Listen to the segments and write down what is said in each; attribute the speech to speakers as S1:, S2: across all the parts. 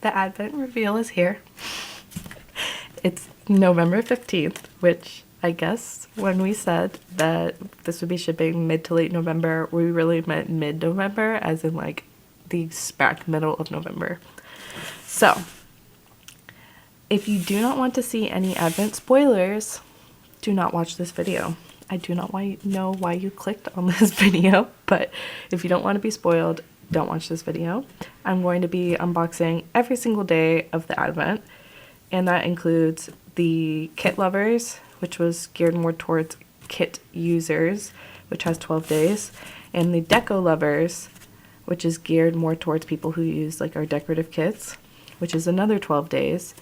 S1: the Advent reveal is here. It's November 15th, which I guess when we said that this would be shipping mid to late November, we really meant mid-November, as in like the smack middle of November. So, if you do not want to see any Advent spoilers, do not watch this video. I do not know why you clicked on this video, but if you don't want to be spoiled, don't watch this video. I'm going to be unboxing every single day of the Advent, and that includes the Kit Lovers, which was geared more towards kit users, which has 12 days, and the Deco Lovers, which is geared more towards people who use like our decorative kits, which is another 12 days.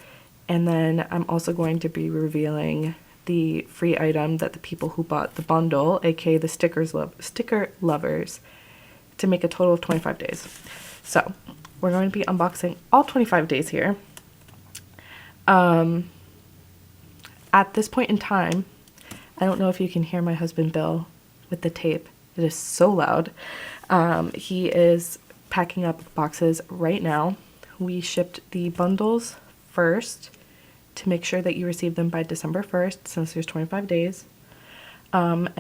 S1: And then I'm also going to be revealing the free item that the people who bought the bundle, aka the sticker lovers, to make a total of 25 days. So we're going to be unboxing all 25 days here. At this point in time, I don't know if you can hear my husband Bill with the tape. It is so loud. He is packing up boxes right now. We shipped the bundles first to make sure that you receive them by December 1st, since there's 25 days. But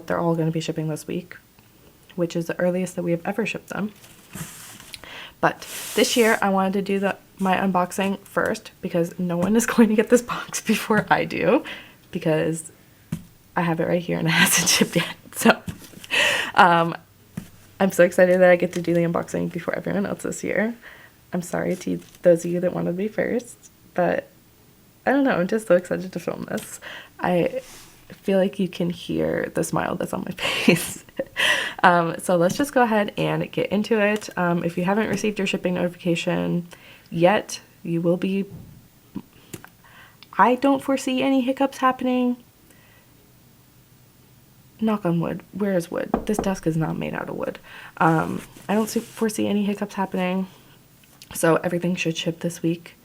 S1: they're all going to be shipping this week, which is the earliest that we have ever shipped them. But this year I wanted to do my unboxing first, because no one is going to get this box before I do, because I have it right here and it hasn't shipped yet. So I'm so excited that I get to do the unboxing before everyone else this year. I'm sorry to those of you that wanted to be first, but I don't know, I'm just so excited to film this. I feel like you can hear the smile that's on my face. So let's just go ahead and get into it. If you haven't received your shipping notification yet, you will be. I don't foresee any hiccups happening. Knock on wood. Where is wood? This desk is not made out of wood. I don't foresee any hiccups happening, so everything should ship this week.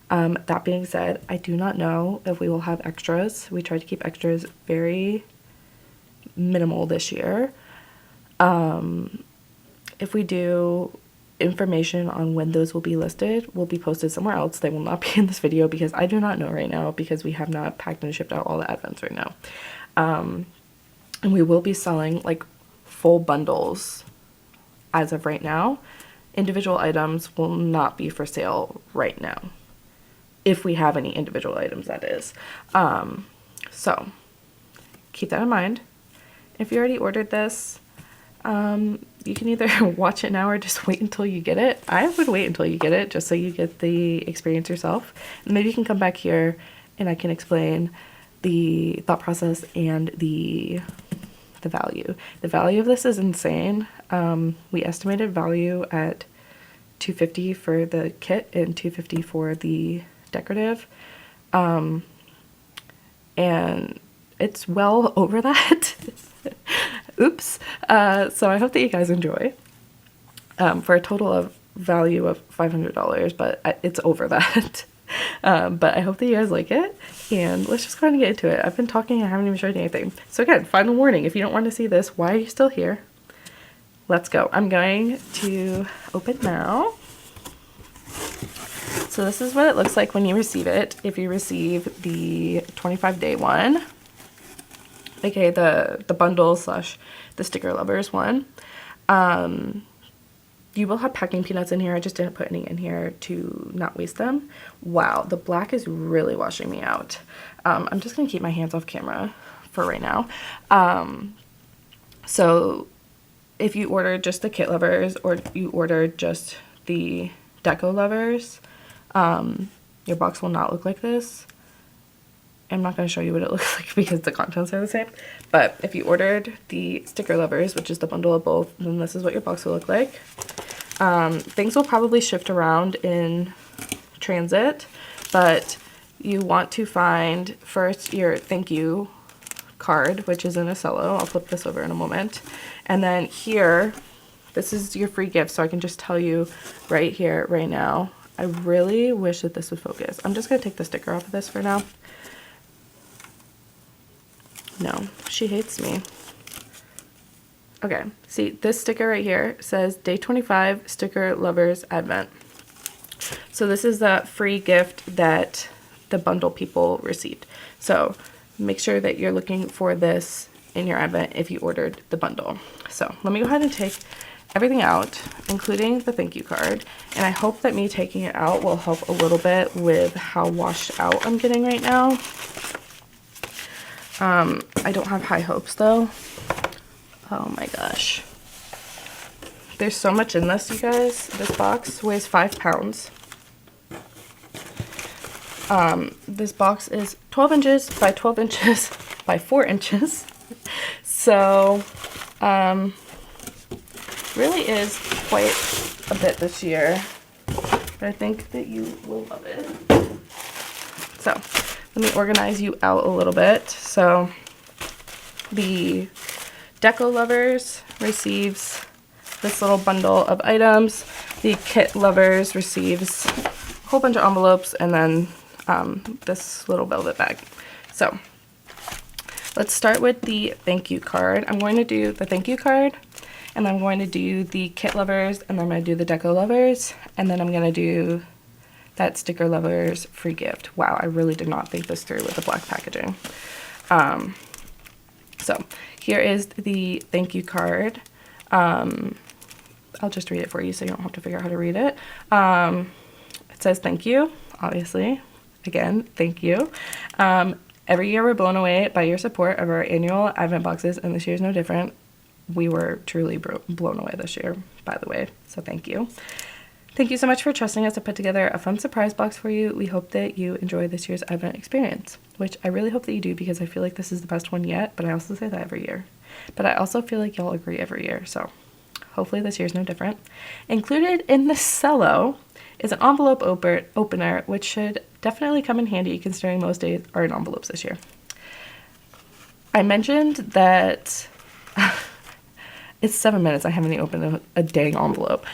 S1: That being said, I do not know if we will have extras. We tried to keep extras very minimal this year. If we do, information on when those will be listed will be posted somewhere else. They will not be in this video, because I do not know right now, because we have not packed and shipped out all the Advents right now. And we will be selling like full bundles as of right now. Individual items will not be for sale right now, if we have any individual items, that is. So keep that in mind. If you already ordered this, you can either watch it now or just wait until you get it. I would wait until you get it, just so you get the experience yourself. And maybe you can come back here and I can explain the thought process and the value. The value of this is insane. We estimated value at $250 for the kit and $250 for the decorative, and it's well over that. Oops. So I hope that you guys enjoy, for a total of value of $500, but it's over that. But I hope that you guys like it, and let's just go ahead and get into it. I've been talking, I haven't even showed you anything. So again, final warning, if you don't want to see this, why are you still here? Let's go. I'm going to open now. So this is what it looks like when you receive it. If you receive the 25-day one, aka the bundle / the sticker lovers one, you will have packing peanuts in here. I just didn't put any in here to not waste them. Wow, the black is really washing me out. I'm just gonna keep my hands off camera for right now. So if you order just the Kit Lovers, or you order just the Deco Lovers, your box will not look like this. I'm not going to show you what it looks like because the contents are the same. But if you ordered the Sticker Lovers, which is the bundle of both, then this is what your box will look like. Things will probably shift around in transit, but you want to find first your thank you card, which is in a cello. I'll flip this over in a moment. And then here, this is your free gift, so I can just tell you right here, right now. I really wish that this would focus. I'm just going to take the sticker off of this for now. No, she hates me. Okay, see, this sticker right here says Day 25 Sticker Lovers Advent. So this is the free gift that the bundle people received. So make sure that you're looking for this in your advent if you ordered the bundle. So let me go ahead and take everything out, including the thank you card. And I hope that me taking it out will help a little bit with how washed out I'm getting right now. I don't have high hopes though. Oh my gosh. There's so much in this, you guys. This box weighs 5 pounds. This box is 12 inches by 12 inches by 4 inches. So, really is quite a bit this year, but I think that you will love it. So let me organize you out a little bit. So the Deco Lovers receives this little bundle of items. The Kit Lovers receives a whole bunch of envelopes, and then this little velvet bag. So let's start with the thank you card. I'm going to do the thank you card, and I'm going to do the Kit Lovers, and then I'm going to do the Deco Lovers, and then I'm going to do that Sticker Lovers free gift. Wow, I really did not think this through with the black packaging. So here is the thank you card. I'll just read it for you so you don't have to figure out how to read it. It says thank you, obviously. Again, thank you. Every year we're blown away by your support of our annual Advent boxes, and this year is no different. We were truly blown away this year, by the way, so thank you. Thank you so much for trusting us to put together a fun surprise box for you. We hope that you enjoy this year's Advent experience, which I really hope that you do, because I feel like this is the best one yet, but I also say that every year. But I also feel like y'all agree every year, so hopefully this year's no different. Included in the cello is an envelope opener, which should definitely come in handy considering most days are in envelopes this year. I mentioned that it's 7 minutes. I haven't even opened a dang envelope.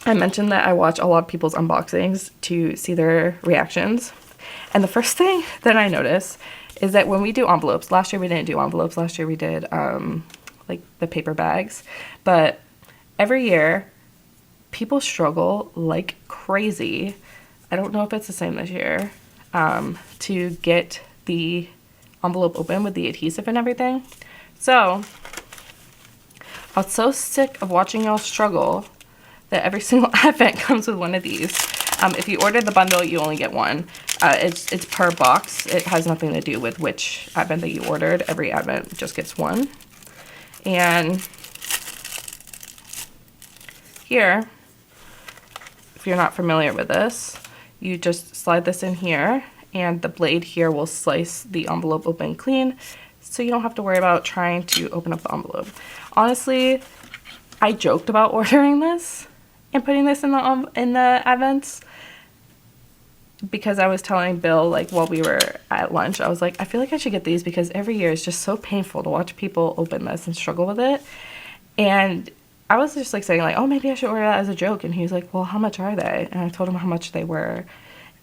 S1: I mentioned that I watch a lot of people's unboxings to see their reactions. And the first thing that I notice is that when we do envelopes, last year we didn't do envelopes. Last year we did like the paper bags. But every year people struggle like crazy. I don't know if it's the same this year, to get the envelope open with the adhesive and everything. So I was so sick of watching y'all struggle that every single Advent comes with one of these. If you order the bundle, you only get one. It's per box. It has nothing to do with which Advent that you ordered. Every Advent just gets one. And here, if you're not familiar with this, you just slide this in here, and the blade here will slice the envelope open clean, so you don't have to worry about trying to open up the envelope. Honestly, I joked about ordering this and putting this in the Advents, because I was telling Bill, like, while we were at lunch, I was like, I feel like I should get these because every year it's just so painful to watch people open this and struggle with it. And I was just like saying, like, oh, maybe I should order that as a joke. And he was like, well, how much are they? And I told him how much they were.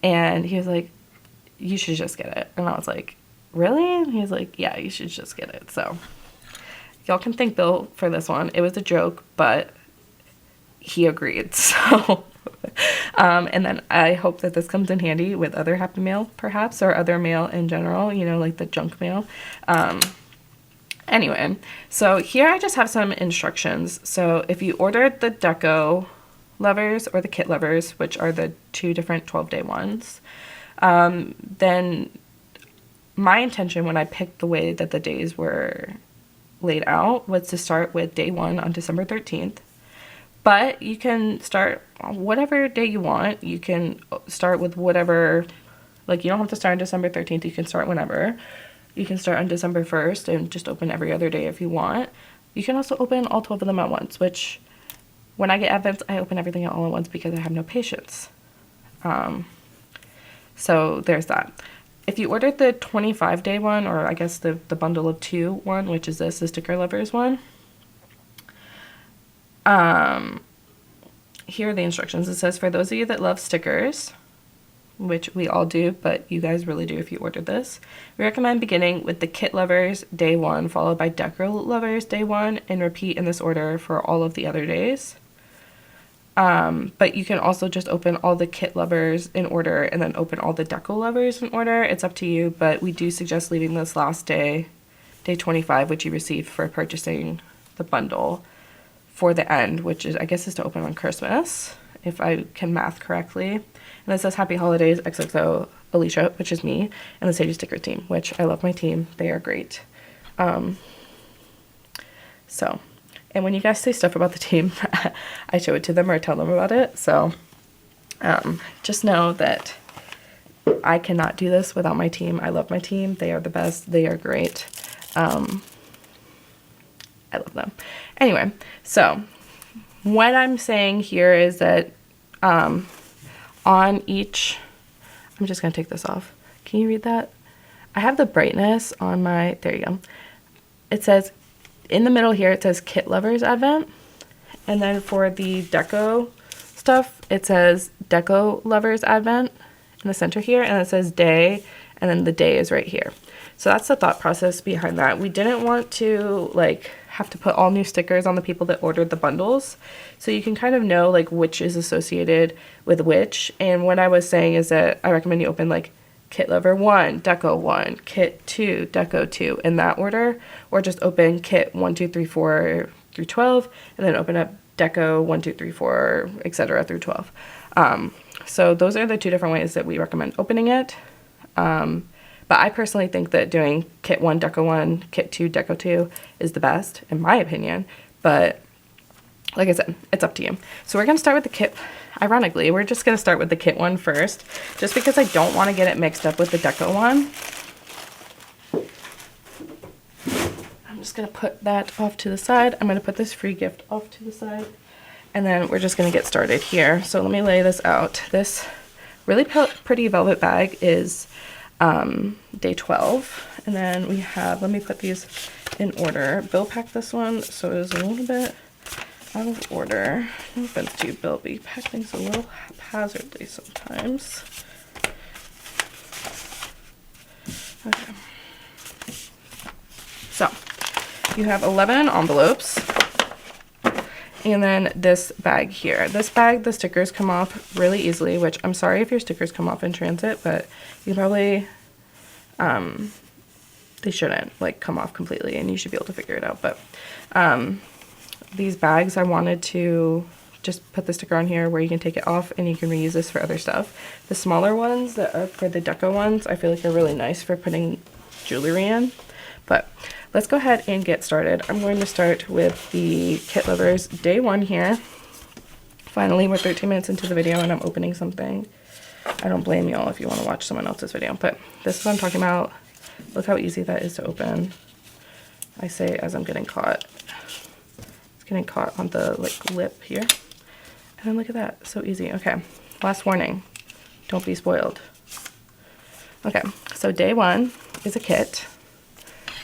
S1: And he was like, you should just get it. And I was like, really? And he was like, yeah, you should just get it. So y'all can thank Bill for this one. It was a joke, but he agreed. So and then I hope that this comes in handy with other Happy Mail, perhaps, or other mail in general, you know, like the junk mail. Anyway, so here I just have some instructions. So if you ordered the Deco Lovers or the Kit Lovers, which are the two different 12-day ones, then my intention when I picked the way that the days were laid out was to start with day 1 on December 13th. But you can start whatever day you want. You can start with whatever, like, you don't have to start on December 13th. You can start whenever. You can start on December 1st and just open every other day if you want. You can also open all 12 of them at once, which when I get Advents, I open everything all at once because I have no patience. So there's that. If you ordered the 25-day one, or I guess the bundle of 2 one, which is this, the Sticker Lovers one, here are the instructions. It says, for those of you that love stickers, which we all do, but you guys really do if you ordered this, we recommend beginning with the Kit Lovers day 1, followed by Deco Lovers day 1, and repeat in this order for all of the other days. But you can also just open all the Kit Lovers in order and then open all the Deco Lovers in order. It's up to you, but we do suggest leaving this last day, day 25, which you received for purchasing the bundle, for the end, which is, I guess, is to open on Christmas, if I can math correctly. And it says Happy Holidays XOXO Alicia, which is me, and the Sadie sticker team, which I love my team. They are great. And when you guys say stuff about the team, I show it to them or tell them about it. So just know that I cannot do this without my team. I love my team. They are the best. They are great. I love them. Anyway, so what I'm saying here is that on each, I'm just going to take this off. Can you read that? I have the brightness on my, there you go. It says, in the middle here, it says Kit Lovers Advent. And then for the deco stuff, it says Deco Lovers Advent in the center here. And it says day, and then the day is right here. So that's the thought process behind that. We didn't want to like have to put all new stickers on the people that ordered the bundles. So you can kind of know like which is associated with which. And what I was saying is that I recommend you open like Kit Lover 1, Deco 1, Kit 2, Deco 2 in that order, or just open Kit 1, 2, 3, 4 through 12, and then open up Deco 1, 2, 3, 4, etc. through 12. So those are the two different ways that we recommend opening it. But I personally think that doing Kit 1, Deco 1, Kit 2, Deco 2 is the best, in my opinion. But like I said, it's up to you. So we're going to start with the kit. Ironically, we're just going to start with the Kit one first, just because I don't want to get it mixed up with the Deco one. I'm just going to put that off to the side. I'm going to put this free gift off to the side. And then we're just going to get started here. So let me lay this out. This really pretty velvet bag is day 12. And then we have, let me put these in order. Bill packed this one, so it is a little bit out of order. No offense to you, Bill, but you pack things a little haphazardly sometimes. Okay. So, you have 11 envelopes. And then this bag here. This bag, the stickers come off really easily, which I'm sorry if your stickers come off in transit, but you probably, they shouldn't like come off completely and you should be able to figure it out. But these bags, I wanted to just put the sticker on here where you can take it off and you can reuse this for other stuff. The smaller ones that are for the Deco ones, I feel like are really nice for putting jewelry in. But let's go ahead and get started. I'm going to start with the Kit Lovers day 1 here. Finally, we're 13 minutes into the video and I'm opening something. I don't blame y'all if you want to watch someone else's video, but this is what I'm talking about. Look how easy that is to open. I say as I'm getting caught. It's getting caught on the like lip here. And then look at that, so easy. Okay, last warning, don't be spoiled. Okay, so day 1 is a kit,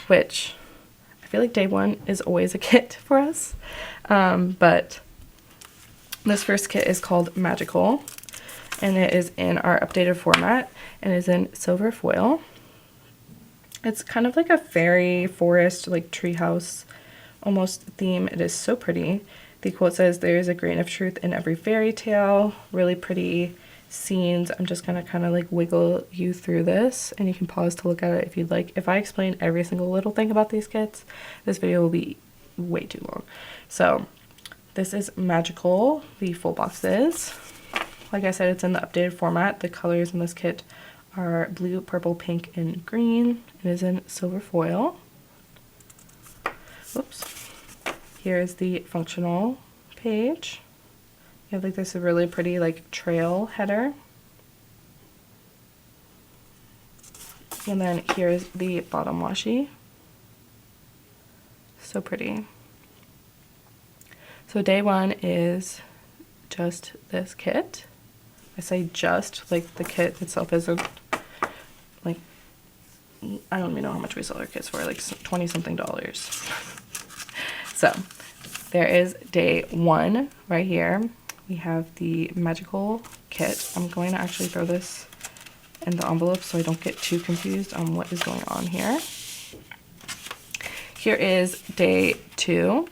S1: which I feel like day 1 is always a kit for us. But this first kit is called Magical, and it is in our updated format, and is in silver foil. It's kind of like a fairy forest, like treehouse almost theme. It is so pretty. The quote says, "There is a grain of truth in every fairy tale." Really pretty scenes. I'm just gonna kind of like wiggle you through this, and you can pause to look at it if you'd like. If I explain every single little thing about these kits, this video will be way too long. So this is Magical, the full box is. Like I said, it's in the updated format. The colors in this kit are blue, purple, pink, and green. It is in silver foil. Whoops. Here is the functional page. You have like this really pretty like trail header. And then here's the bottom washi. So pretty. So day 1 is just this kit. I say just, like the kit itself isn't, like, I don't even know how much we sell our kits for, like 20 something dollars. So there is day 1 right here. We have the Magical kit. I'm going to actually throw this in the envelope so I don't get too confused on what is going on here. Here is day 2.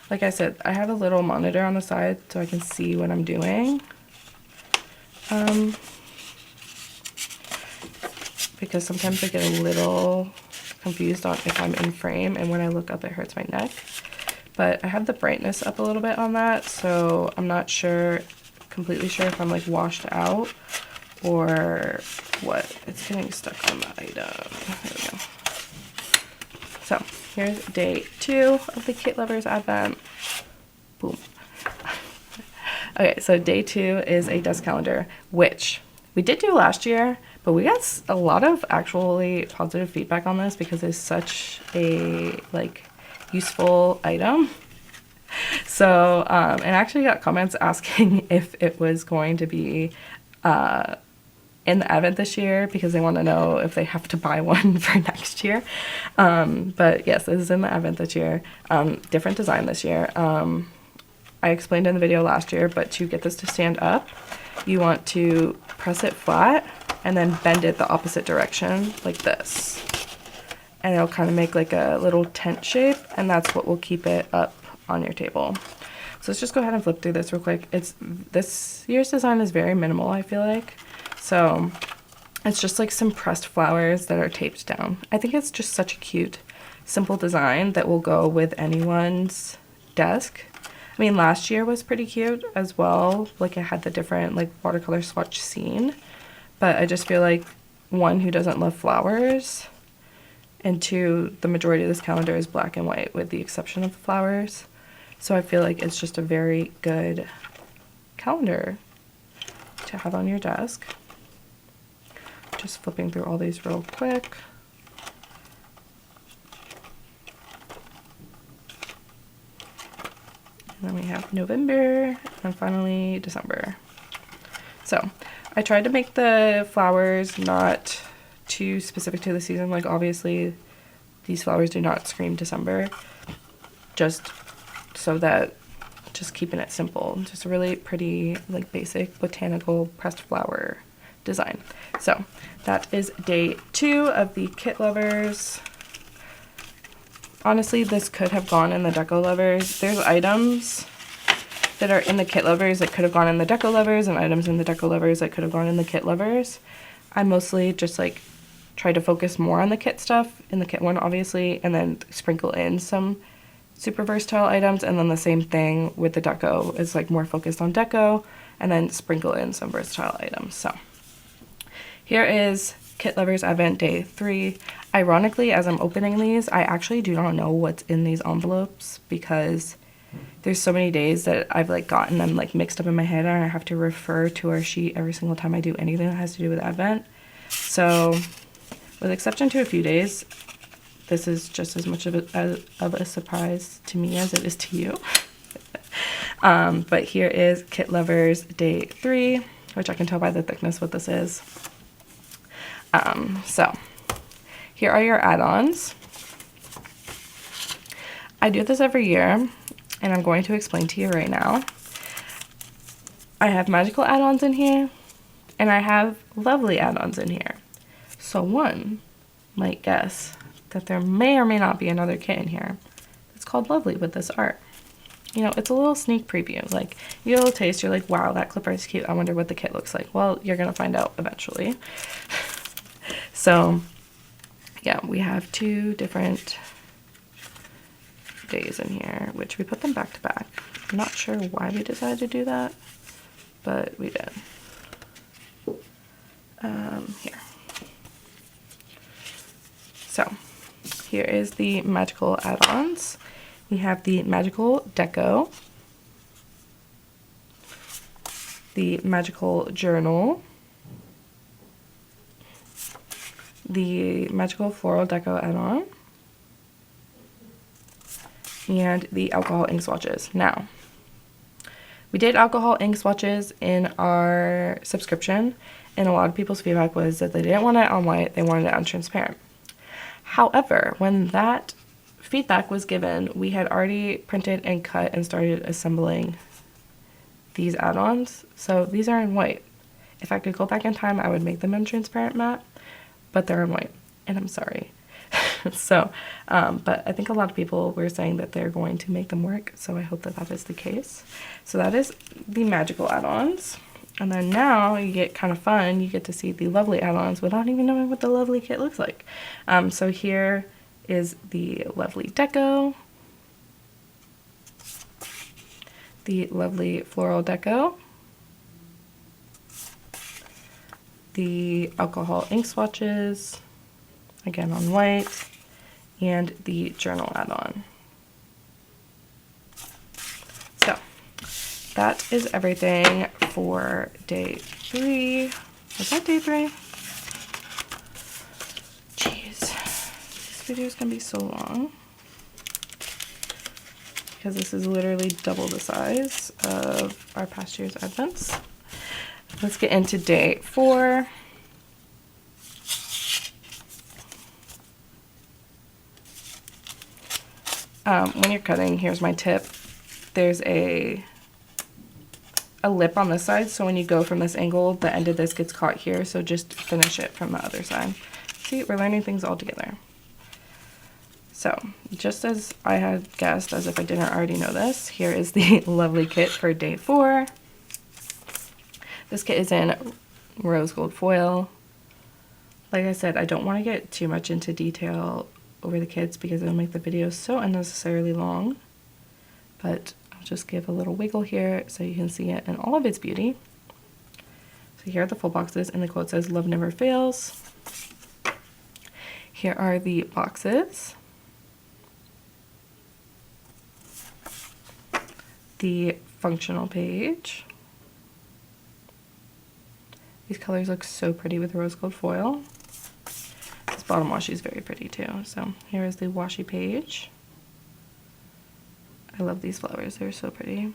S1: like I said, I have a little monitor on the side so I can see what I'm doing. Because sometimes I get a little confused on if I'm in frame, and when I look up it hurts my neck. But I have the brightness up a little bit on that, so I'm not completely sure if I'm like washed out or what. It's getting stuck on the item. There we go. So here's day 2 of the Kit Lovers Advent. Boom. Okay, so day 2 is a desk calendar, which we did do last year, but we got a lot of actually positive feedback on this because it's such a like useful item. So, and I actually got comments asking if it was going to be in the Advent this year because they want to know if they have to buy one for next year. But yes, this is in the Advent this year. Different design this year. I explained in the video last year, but to get this to stand up, you want to press it flat and then bend it the opposite direction like this. And it'll kind of make like a little tent shape, and that's what will keep it up on your table. So let's just go ahead and flip through this real quick. This year's design is very minimal, I feel like. So it's just like some pressed flowers that are taped down. I think it's just such a cute, simple design that will go with anyone's desk. I mean, last year was pretty cute as well. Like it had the different like watercolor swatch scene, but I just feel like 1, who doesn't love flowers, and 2, the majority of this calendar is black and white with the exception of the flowers. So I feel like it's just a very good calendar to have on your desk. Just flipping through all these real quick. And then we have November and finally December. So I tried to make the flowers not too specific to the season. Like obviously these flowers do not scream December, just so that just keeping it simple. Just a really pretty like basic botanical pressed flower design. So that is day 2 of the Kit Lovers. Honestly, this could have gone in the Deco Lovers. There's items that are in the Kit Lovers that could have gone in the Deco Lovers, and items in the Deco Lovers that could have gone in the Kit Lovers. I mostly just like try to focus more on the kit stuff in the kit one, obviously, and then sprinkle in some super versatile items, and then the same thing with the Deco is like more focused on Deco, and then sprinkle in some versatile items. So here is Kit Lovers Advent Day 3. Ironically, as I'm opening these, I actually do not know what's in these envelopes because there's so many days that I've like gotten them like mixed up in my head, and I have to refer to our sheet every single time I do anything that has to do with Advent. So with exception to a few days, this is just as much of a surprise to me as it is to you. But here is Kit Lovers Day 3, which I can tell by the thickness what this is. So here are your add-ons. I do this every year, and I'm going to explain to you right now. I have magical add-ons in here, and I have lovely add-ons in here. So one might guess that there may or may not be another kit in here. It's called Lovely with this art. You know, it's a little sneak preview. Like, you get a little taste, you're like, wow, that clip art is cute. I wonder what the kit looks like. Well, you're going to find out eventually. So, yeah, we have 2 different days in here, which we put them back to back. I'm not sure why we decided to do that, but we did. Here. So, here is the magical add-ons. We have the magical deco, the magical journal, the magical floral deco add-on, and the alcohol ink swatches. Now, we did alcohol ink swatches in our subscription, and a lot of people's feedback was that they didn't want it on white, they wanted it on transparent. However, when that feedback was given, we had already printed and cut and started assembling these add-ons. So these are in white. If I could go back in time, I would make them in transparent matte, but they're in white, and I'm sorry. So, but I think a lot of people were saying that they're going to make them work, so I hope that that is the case. So that is the magical add-ons. And then now you get kind of fun, you get to see the lovely add-ons without even knowing what the lovely kit looks like. So here is the lovely deco, the lovely floral deco, the alcohol ink swatches, again on white, and the journal add-on. So that is everything for day 3. Was that day 3? Jeez, this video is gonna be so long because this is literally double the size of our past year's advents. Let's get into day 4. When you're cutting, here's my tip. There's a lip on this side, so when you go from this angle, the end of this gets caught here, so just finish it from the other side. See, we're learning things all together. So, just as I had guessed, as if I didn't already know this, here is the lovely kit for day 4. This kit is in rose gold foil. Like I said, I don't want to get too much into detail over the kits because it'll make the video so unnecessarily long, but I'll just give a little wiggle here so you can see it in all of its beauty. So here are the full boxes, and the quote says, "Love never fails." Here are the boxes. The functional page. These colors look so pretty with rose gold foil. This bottom washi is very pretty too. So here is the washi page. I love these flowers, they're so pretty.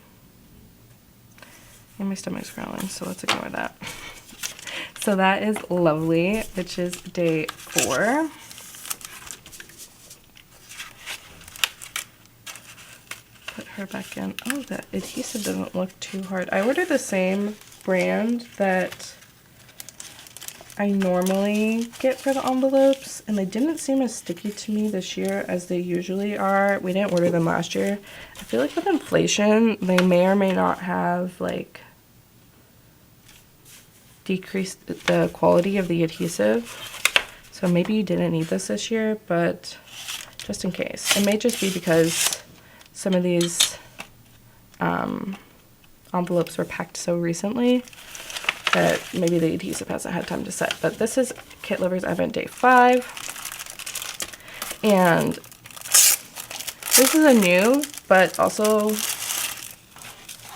S1: And my stomach's growling, so let's ignore that. So that is lovely, which is day 4. Put her back in. Oh, that adhesive doesn't look too hard. I ordered the same brand that I normally get for the envelopes, and they didn't seem as sticky to me this year as they usually are. We didn't order them last year. I feel like with inflation, they may or may not have like decreased the quality of the adhesive. So maybe you didn't need this year, but just in case. It may just be because some of these envelopes were packed so recently that maybe the adhesive hasn't had time to set. But this is Kit Lovers Advent Day 5. And this is a new, but also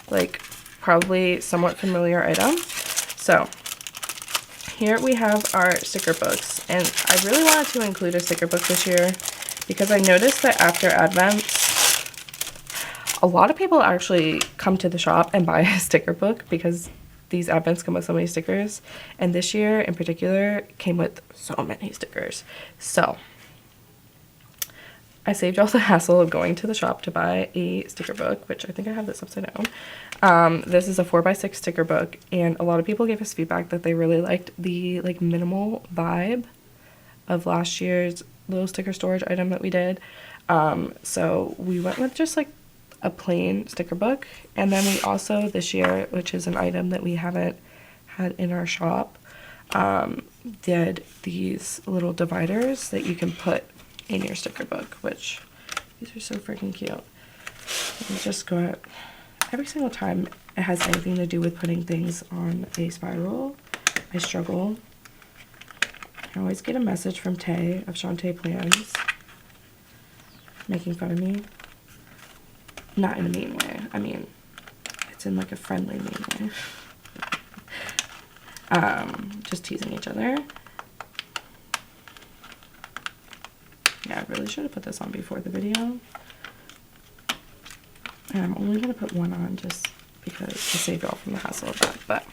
S1: like probably somewhat familiar item. So here we have our sticker books. And I really wanted to include a sticker book this year because I noticed that after Advent, a lot of people actually come to the shop and buy a sticker book because these advents come with so many stickers, and this year in particular came with so many stickers. So I saved y'all the hassle of going to the shop to buy a sticker book, which I think I have this upside down. This is a 4x6 sticker book, and a lot of people gave us feedback that they really liked the like minimal vibe of last year's little sticker storage item that we did. So we went with just like a plain sticker book, and then we also this year, which is an item that we haven't had in our shop, did these little dividers that you can put in your sticker book, which these are so freaking cute. And just go out every single time it has anything to do with putting things on a spiral. I struggle. I always get a message from Tay of Shantae Plans making fun of me. Not in a mean way. I mean, it's in like a friendly mean way. Just teasing each other. Yeah, I really should have put this on before the video. And I'm only going to put one on just because to save y'all from the hassle of that. But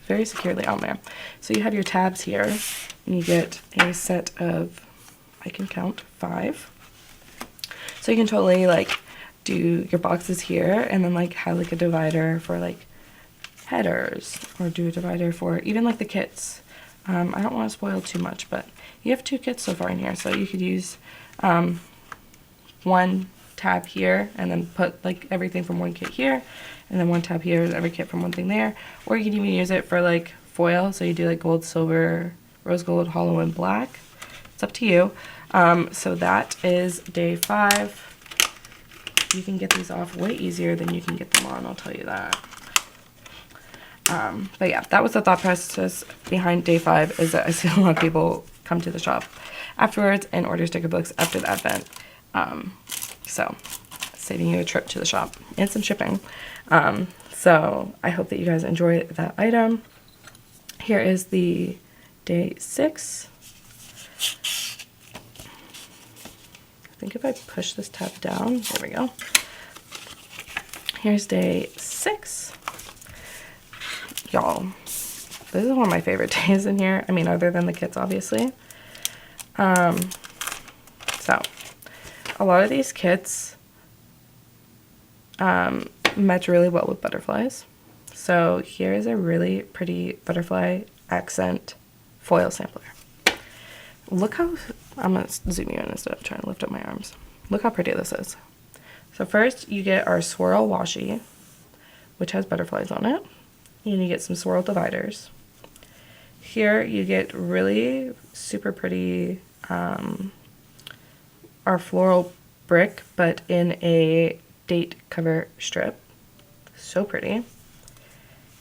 S1: very securely on there. So you have your tabs here, and you get a set of, I can count, 5. So you can totally like do your boxes here and then like have like a divider for like headers, or do a divider for even like the kits. I don't want to spoil too much, but you have 2 kits so far in here, so you could use One tab here and then put like everything from one kit here, and then one tab here, every kit from one thing there. Or you can even use it for like foil, so you do like gold, silver, rose gold, hollow, and black. It's up to you. So that is day 5. You can get these off way easier than you can get them on, I'll tell you that. But yeah, that was the thought process behind day 5, is that I see a lot of people come to the shop afterwards and order sticker books after the advent. So saving you a trip to the shop and some shipping. So I hope that you guys enjoy that item. Here is the day 6. I think if I push this tab down, there we go. Here's day 6. Y'all, this is one of my favorite days in here. I mean, other than the kits, obviously. So, a lot of these kits match really well with butterflies. So, here is a really pretty butterfly accent foil sampler. Look how, I'm going to zoom you in instead of trying to lift up my arms. Look how pretty this is. So first you get our swirl washi, which has butterflies on it. And you get some swirl dividers. Here you get really super pretty, our floral brick, but in a date cover strip. So pretty.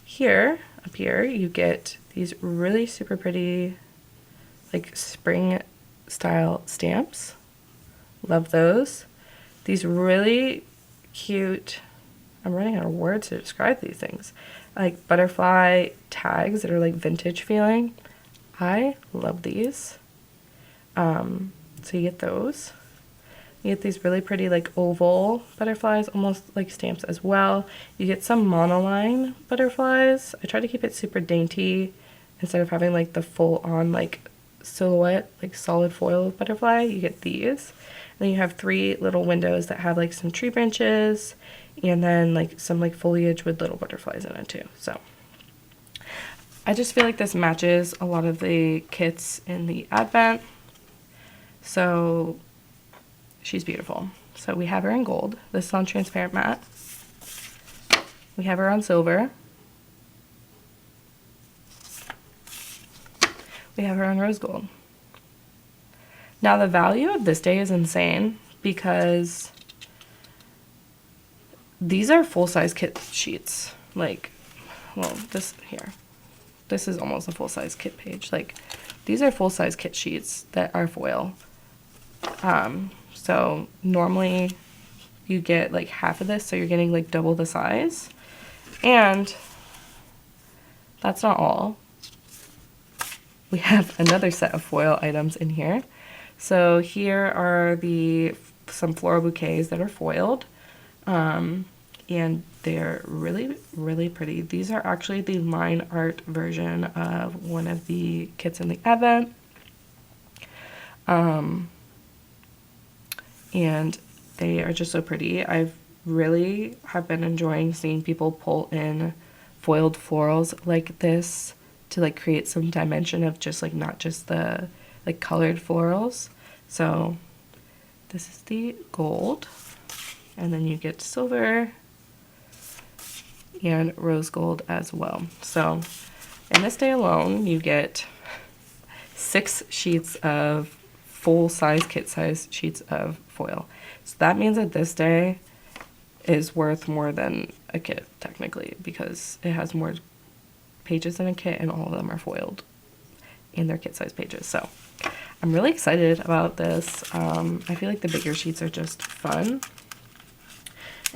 S1: Here, up here, you get these really super pretty, like spring style stamps. Love those. These really cute, I'm running out of words to describe these things, like butterfly tags that are like vintage feeling. I love these. So you get those. You get these really pretty like oval butterflies, almost like stamps as well. You get some monoline butterflies. I try to keep it super dainty instead of having like the full on like silhouette, like solid foil butterfly. You get these. And then you have 3 little windows that have like some tree branches and then like some like foliage with little butterflies in it too. So I just feel like this matches a lot of the kits in the advent. So she's beautiful. So we have her in gold. This is on transparent matte. We have her on silver. We have her on rose gold. Now the value of this day is insane because these are full-size kit sheets. Like, well, this here. This is almost a full-size kit page. Like, these are full-size kit sheets that are foil. So normally you get like half of this, so you're getting like double the size. And that's not all. We have another set of foil items in here. So here are some floral bouquets that are foiled. And they're really, really pretty. These are actually the line art version of one of the kits in the advent. And they are just so pretty. I've really have been enjoying seeing people pull in foiled florals like this to like create some dimension of just like not just the like colored florals. So this is the gold, and then you get silver and rose gold as well. So in this day alone you get 6 sheets of full-size kit-size sheets of foil. So that means that this day is worth more than a kit technically, because it has more pages in a kit and all of them are foiled and they're kit-size pages. So I'm really excited about this. I feel like the bigger sheets are just fun,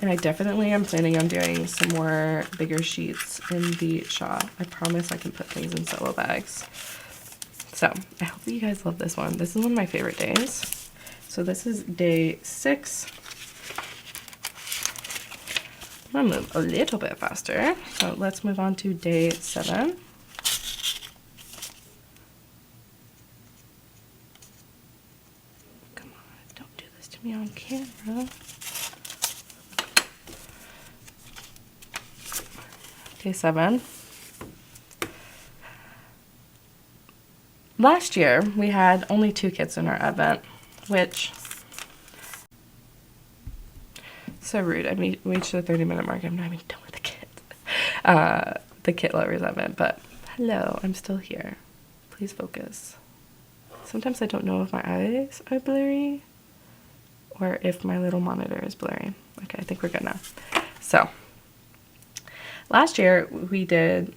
S1: and I definitely am planning on doing some more bigger sheets in the shop. I promise I can put things in solo bags. So I hope that you guys love this one. This is one of my favorite days. So this is day 6. I'm gonna move a little bit faster. So let's move on to day 7. Come on, don't do this to me on camera. Day 7. Last year, we had only 2 kits in our advent, which So rude. I mean, reached the 30-minute mark. I'm not even done with the kit. The Kit Lovers Advent, but hello, I'm still here. Please focus. Sometimes I don't know if my eyes are blurry or if my little monitor is blurry. Okay, I think we're good now. So, last year we did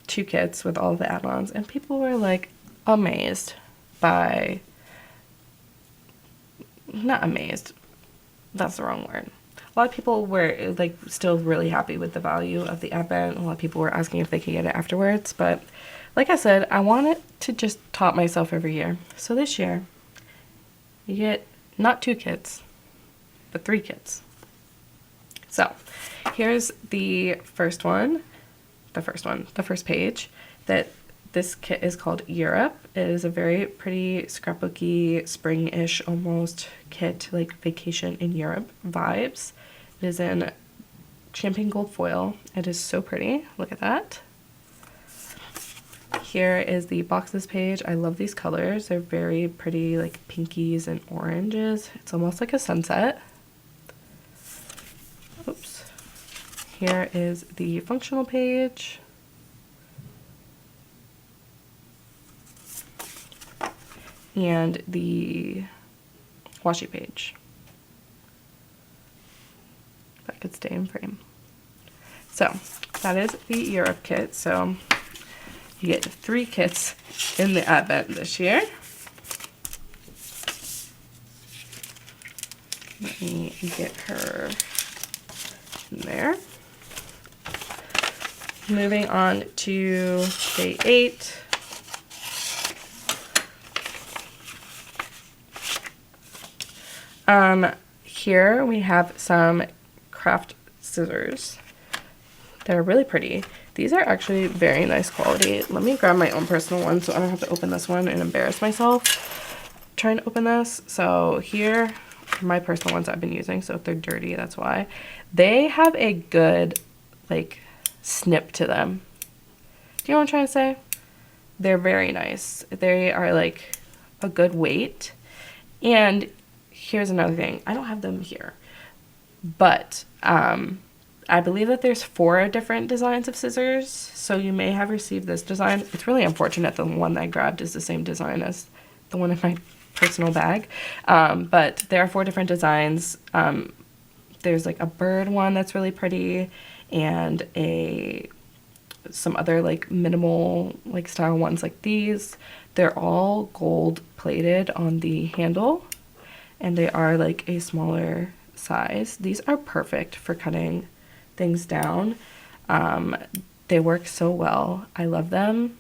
S1: 2 kits with all the add-ons, and people were like amazed by, not amazed, that's the wrong word. A lot of people were like still really happy with the value of the advent. A lot of people were asking if they could get it afterwards, but like I said, I wanted to just top myself every year. So this year, you get not 2 kits, but 3 kits. So here's the first one, the first page. That this kit is called Europe. It is a very pretty scrapbooky, spring-ish almost kit, like vacation in Europe vibes. It is in champagne gold foil. It is so pretty. Look at that. Here is the boxes page. I love these colors. They're very pretty, like pinkies and oranges. It's almost like a sunset. Oops. Here is the functional page. And the washi page. That could stay in frame. So that is the Europe kit. So you get 3 kits in the advent this year. Let me get her in there. Moving on to day 8. Here we have some craft scissors. They're really pretty. These are actually very nice quality. Let me grab my own personal one so I don't have to open this one and embarrass myself trying to open this. So here are my personal ones I've been using. So if they're dirty, that's why. They have a good, like, snip to them. Do you know what I'm trying to say? They're very nice. They are, like, a good weight. And here's another thing. I don't have them here. But I believe that there's 4 different designs of scissors, so you may have received this design. It's really unfortunate the one that I grabbed is the same design as the one in my personal bag. But there are 4 different designs. There's like a bird one that's really pretty, and some other like minimal like style ones like these. They're all gold plated on the handle, and they are like a smaller size. These are perfect for cutting things down. They work so well. I love them,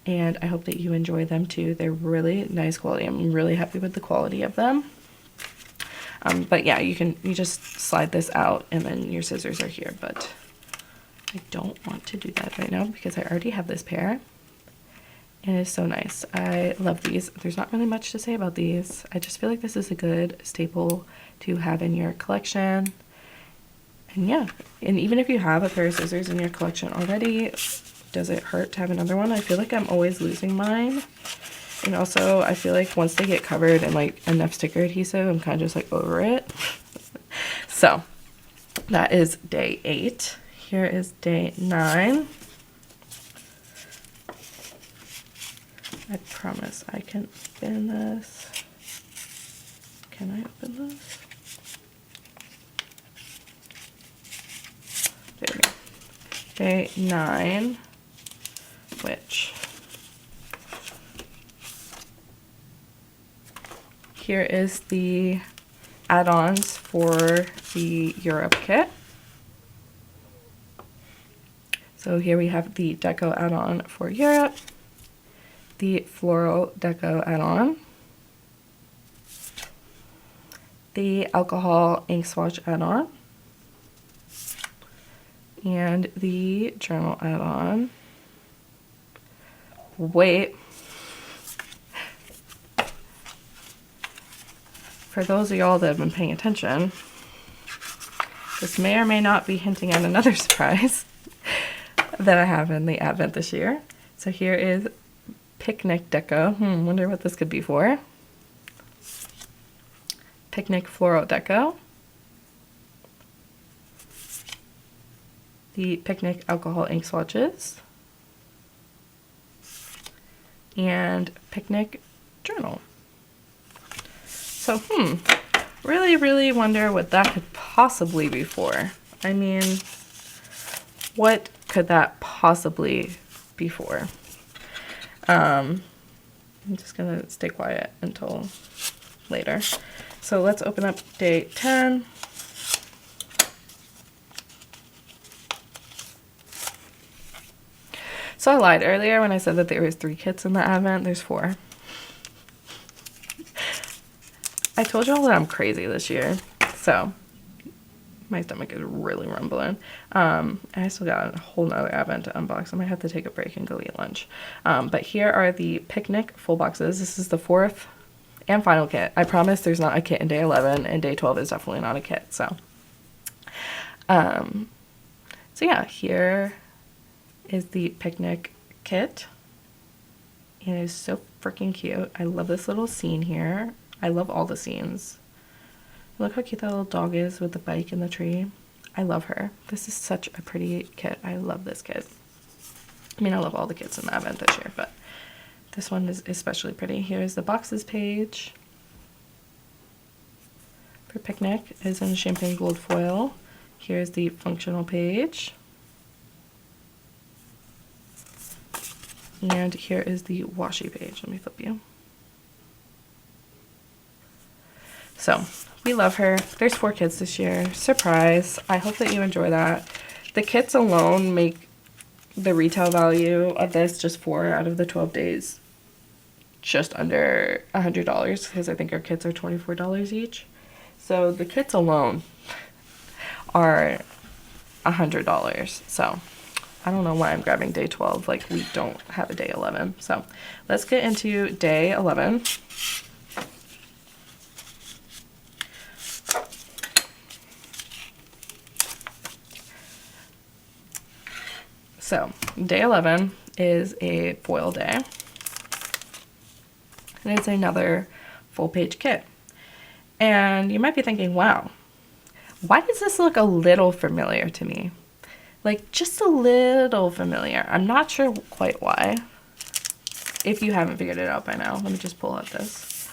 S1: and I hope that you enjoy them too. They're really nice quality. I'm really happy with the quality of them. But yeah, you just slide this out and then your scissors are here, but I don't want to do that right now because I already have this pair. And it's so nice. I love these. There's not really much to say about these. I just feel like this is a good staple to have in your collection. And yeah, and even if you have a pair of scissors in your collection already, does it hurt to have another one? I feel like I'm always losing mine. And also, I feel like once they get covered in like enough sticker adhesive, I'm kind of just like over it. So that is day 8. Here is day 9. I promise I can open this. Can I open this? There we go. Day 9, which here is the add-ons for the Europe kit. So here we have the Deco add-on for Europe, the Floral Deco add-on, the Alcohol ink swatch add-on, and the journal add-on. Wait. For those of y'all that have been paying attention, this may or may not be hinting at another surprise that I have in the advent this year. So here is Picnic Deco. Wonder what this could be for. Picnic Floral Deco. the Picnic Alcohol Ink Swatches, and Picnic Journal. So, really wonder what that could possibly be for. I mean, what could that possibly be for? I'm just gonna stay quiet until later. So let's open up day 10. So I lied earlier when I said that there was 3 kits in the advent. There's 4. I told you all that I'm crazy this year, so my stomach is really rumbling. I still got a whole nother advent to unbox. I might have to take a break and go eat lunch. But here are the Picnic full boxes. This is the 4th and final kit. I promise there's not a kit in day 11, and day 12 is definitely not a kit. So yeah, here is the Picnic kit. It is so freaking cute. I love this little scene here. I love all the scenes. Look how cute that little dog is with the bike and the tree. I love her. This is such a pretty kit. I love this kit. I mean, I love all the kits in the advent this year, but this one is especially pretty. Here's the boxes page for Picnic. It is in champagne gold foil. Here's the functional page. And here is the washi page. Let me flip you. So, we love her. There's 4 kits this year. Surprise. I hope that you enjoy that. The kits alone make the retail value of this, just 4 out of the 12 days, just under $100, because I think our kits are $24 each. So the kits alone are $100. So I don't know why I'm grabbing day 12. Like, we don't have a day 11. So let's get into day 11. So, day 11 is a foil day, and it's another full page kit. And you might be thinking, wow, why does this look a little familiar to me? Like, just a little familiar. I'm not sure quite why. If you haven't figured it out by now, let me just pull out this.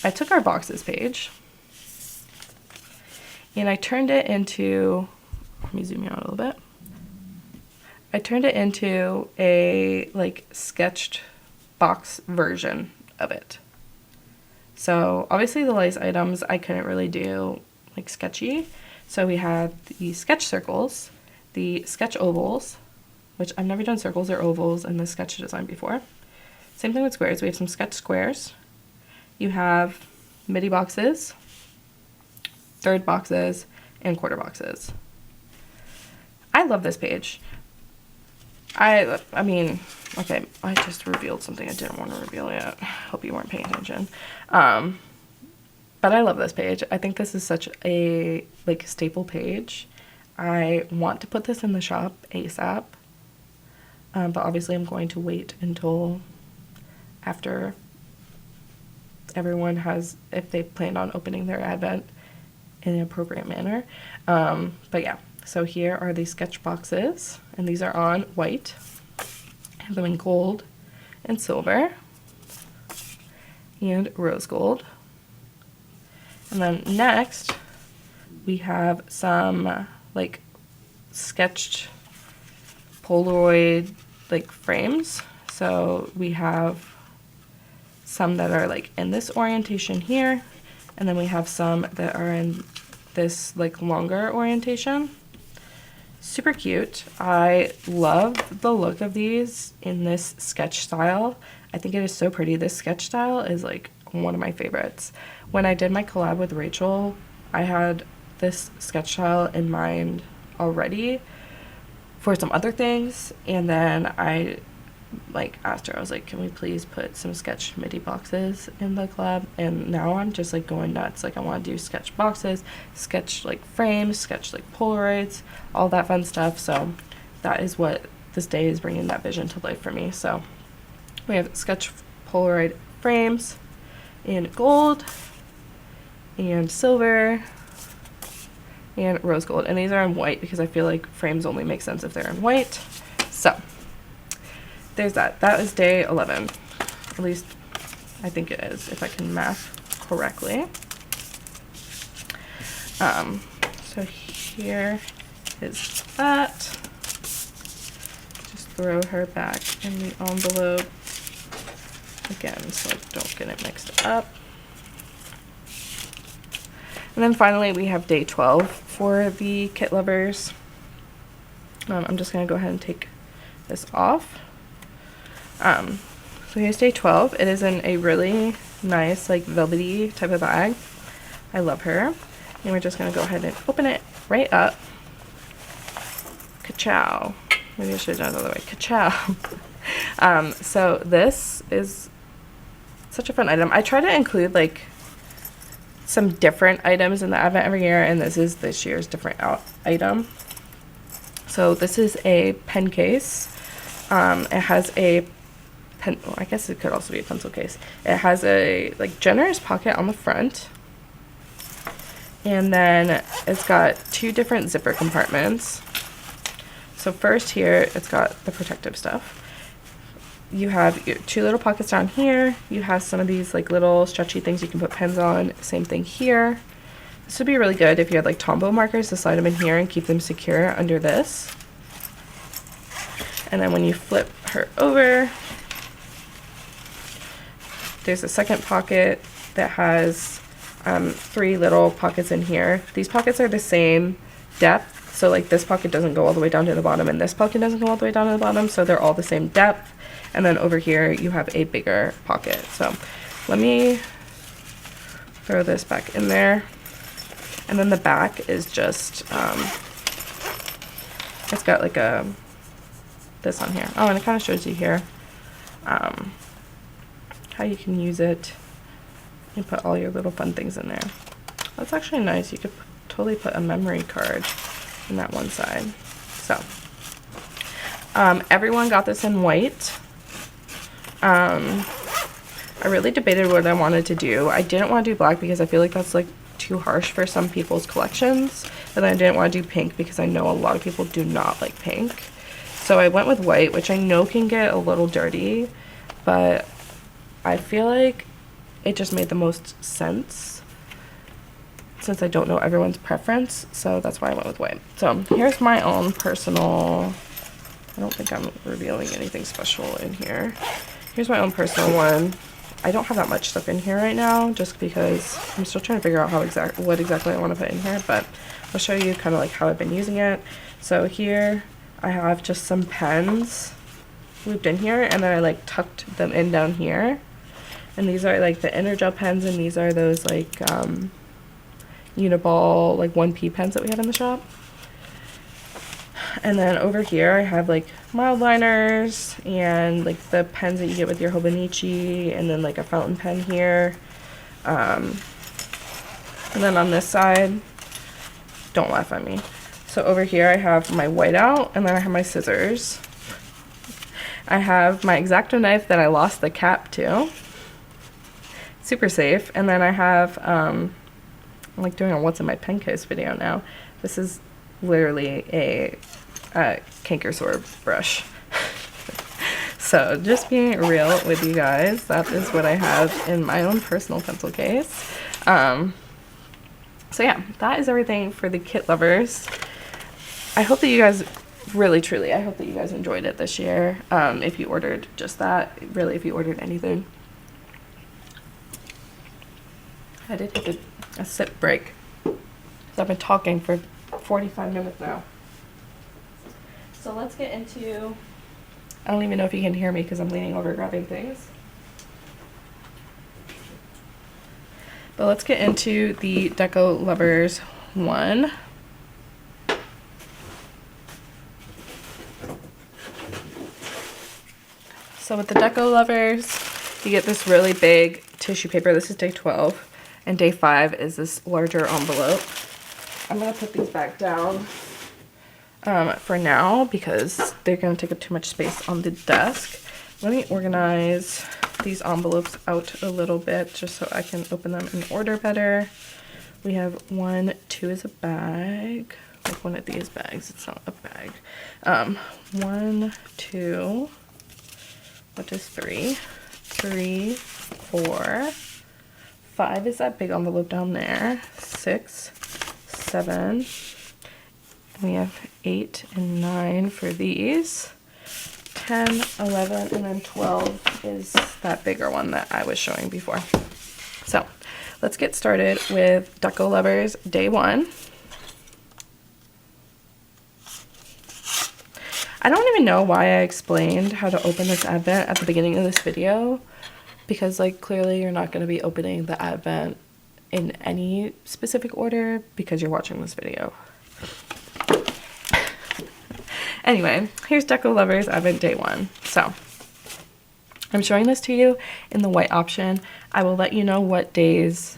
S1: I took our boxes page, and I turned it into, let me zoom you out a little bit. I turned it into a like sketched box version of it. So obviously the lace items I couldn't really do like sketchy. So we had the sketch circles, the sketch ovals, which I've never done circles or ovals in the sketch design before. Same thing with squares. We have some sketch squares. You have midi boxes, third boxes, and quarter boxes. I love this page. I mean, okay, I just revealed something I didn't want to reveal yet. Hope you weren't paying attention. But I love this page. I think this is such a, like, staple page. I want to put this in the shop ASAP. But obviously I'm going to wait until after everyone has, if they plan on opening their advent in an appropriate manner. But yeah. So here are the sketch boxes, and these are on white. I have them in gold and silver and rose gold. And then next, we have some like sketched Polaroid like frames. So we have some that are like in this orientation here, and then we have some that are in this like longer orientation. Super cute. I love the look of these in this sketch style. I think it is so pretty. This sketch style is like one of my favorites. When I did my collab with Rachel, I had this sketch style in mind already for some other things, and then I like asked her, I was like, can we please put some sketch midi boxes in the collab? And now I'm just like going nuts. Like, I want to do sketch boxes, sketch like frames, sketch like Polaroids, all that fun stuff. So that is what this day is bringing that vision to life for me. So we have sketch Polaroid frames in gold and silver and rose gold. And these are in white because I feel like frames only make sense if they're in white. So there's that. That is day 11. At least I think it is, if I can math correctly. So here is that. Just throw her back in the envelope again so I don't get it mixed up. And then finally we have day 12 for the Kit Lovers. I'm just going to go ahead and take this off. So here's day 12. It is in a really nice, like, velvety type of bag. I love her. And we're just going to go ahead and open it right up. Ka-chow. Maybe I should have done it the other way. Ka-chow. So this is such a fun item. I try to include, like, some different items in the advent every year, and this is this year's different item. So this is a pen case. It has a pen, well, I guess it could also be a pencil case. It has a like generous pocket on the front, and then it's got two different zipper compartments. So first here, it's got the protective stuff. You have your two little pockets down here. You have some of these like little stretchy things you can put pens on. Same thing here. This would be really good if you had like Tombow markers to slide them in here and keep them secure under this. And then when you flip her over, there's a second pocket that has 3 little pockets in here. These pockets are the same depth, so like this pocket doesn't go all the way down to the bottom and this pocket doesn't go all the way down to the bottom, so they're all the same depth. And then over here you have a bigger pocket. So let me throw this back in there. And then the back is just, it's got like this on here. Oh, and it kind of shows you here how you can use it and put all your little fun things in there. That's actually nice. You could totally put a memory card in that one side. So everyone got this in white. I really debated what I wanted to do. I didn't want to do black because I feel like that's like too harsh for some people's collections, and then I didn't want to do pink because I know a lot of people do not like pink. So I went with white, which I know can get a little dirty, but I feel like it just made the most sense since I don't know everyone's preference, so that's why I went with white. So here's my own personal, I don't think I'm revealing anything special in here. Here's my own personal one. I don't have that much stuff in here right now just because I'm still trying to figure out what exactly I want to put in here, but I'll show you kind of like how I've been using it. So here I have just some pens looped in here, and then I like tucked them in down here. And these are like the inner gel pens, and these are those like Uniball like 1P pens that we have in the shop. And then over here I have like mild liners and like the pens that you get with your Hobonichi, and then like a fountain pen here. And then on this side, don't laugh at me. So over here I have my whiteout, and then I have my scissors. I have my X-Acto knife that I lost the cap to. Super safe. And then I have, I'm like doing a what's in my pen case video now. This is literally a canker sore brush. So just being real with you guys, that is what I have in my own personal pencil case. So yeah, that is everything for the Kit Lovers. I hope that you guys really truly, I hope that you guys enjoyed it this year. If you ordered just that, really, if you ordered anything. I did take a sip break because I've been talking for 45 minutes now. So let's get into, I don't even know if you can hear me because I'm leaning over grabbing things. But let's get into the Deco Lovers one. So with the Deco Lovers, you get this really big tissue paper. This is day 12. And day 5 is this larger envelope. I'm going to put these back down for now because they're going to take up too much space on the desk. Let me organize these envelopes out a little bit just so I can open them in order better. We have 1, 2, 2 is a bag, like one of these bags. It's not a bag. 1, 2, what is 3? 3, 4, 5 is that big envelope down there. 6, 7, we have 8 and 9 for these. 10, 11, and then 12 is that bigger one that I was showing before. So let's get started with Deco Lovers Day 1. I don't even know why I explained how to open this advent at the beginning of this video, because like clearly you're not going to be opening the advent in any specific order because you're watching this video. Anyway, here's Deco Lovers Advent Day 1. So I'm showing this to you in the white option. I will let you know what days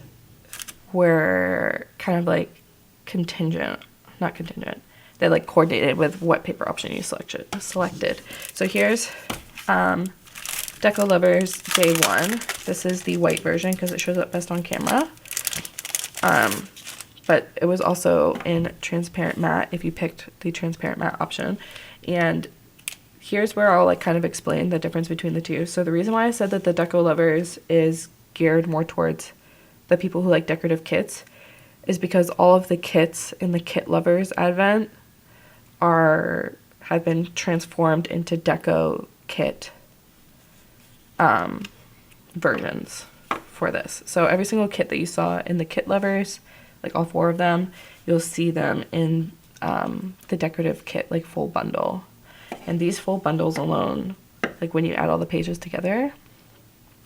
S1: were kind of like contingent, not contingent. They like coordinated with what paper option you selected. So here's Deco Lovers Day 1. This is the white version because it shows up best on camera. But it was also in transparent matte if you picked the transparent matte option. And here's where I'll like kind of explain the difference between the two. So the reason why I said that the Deco Lovers is geared more towards the people who like decorative kits is because all of the kits in the Kit Lovers Advent have been transformed into Deco Kit versions for this. So every single kit that you saw in the Kit Lovers, like all 4 of them, you'll see them in the Decorative Kit like full bundle. And these full bundles alone, like when you add all the pages together,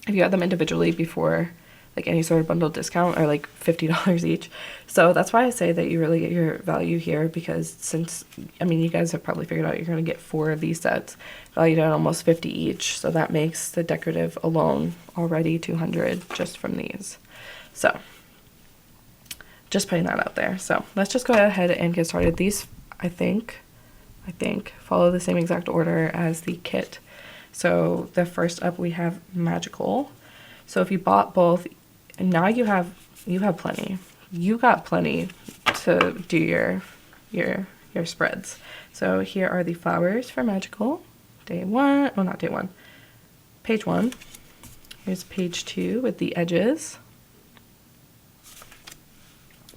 S1: if you add them individually before like any sort of bundle discount, are like $50 each. So that's why I say that you really get your value here, because since, I mean, you guys have probably figured out you're going to get 4 of these sets valued at almost $50 each. So that makes the decorative alone already $200 just from these. So just putting that out there. So let's just go ahead and get started. These, I think follow the same exact order as the kit. So the first up we have Magical. So if you bought both, and now you have plenty. You got plenty to do your spreads. So here are the flowers for Magical. Day 1, oh not day 1. Page 1. Here's page 2 with the edges.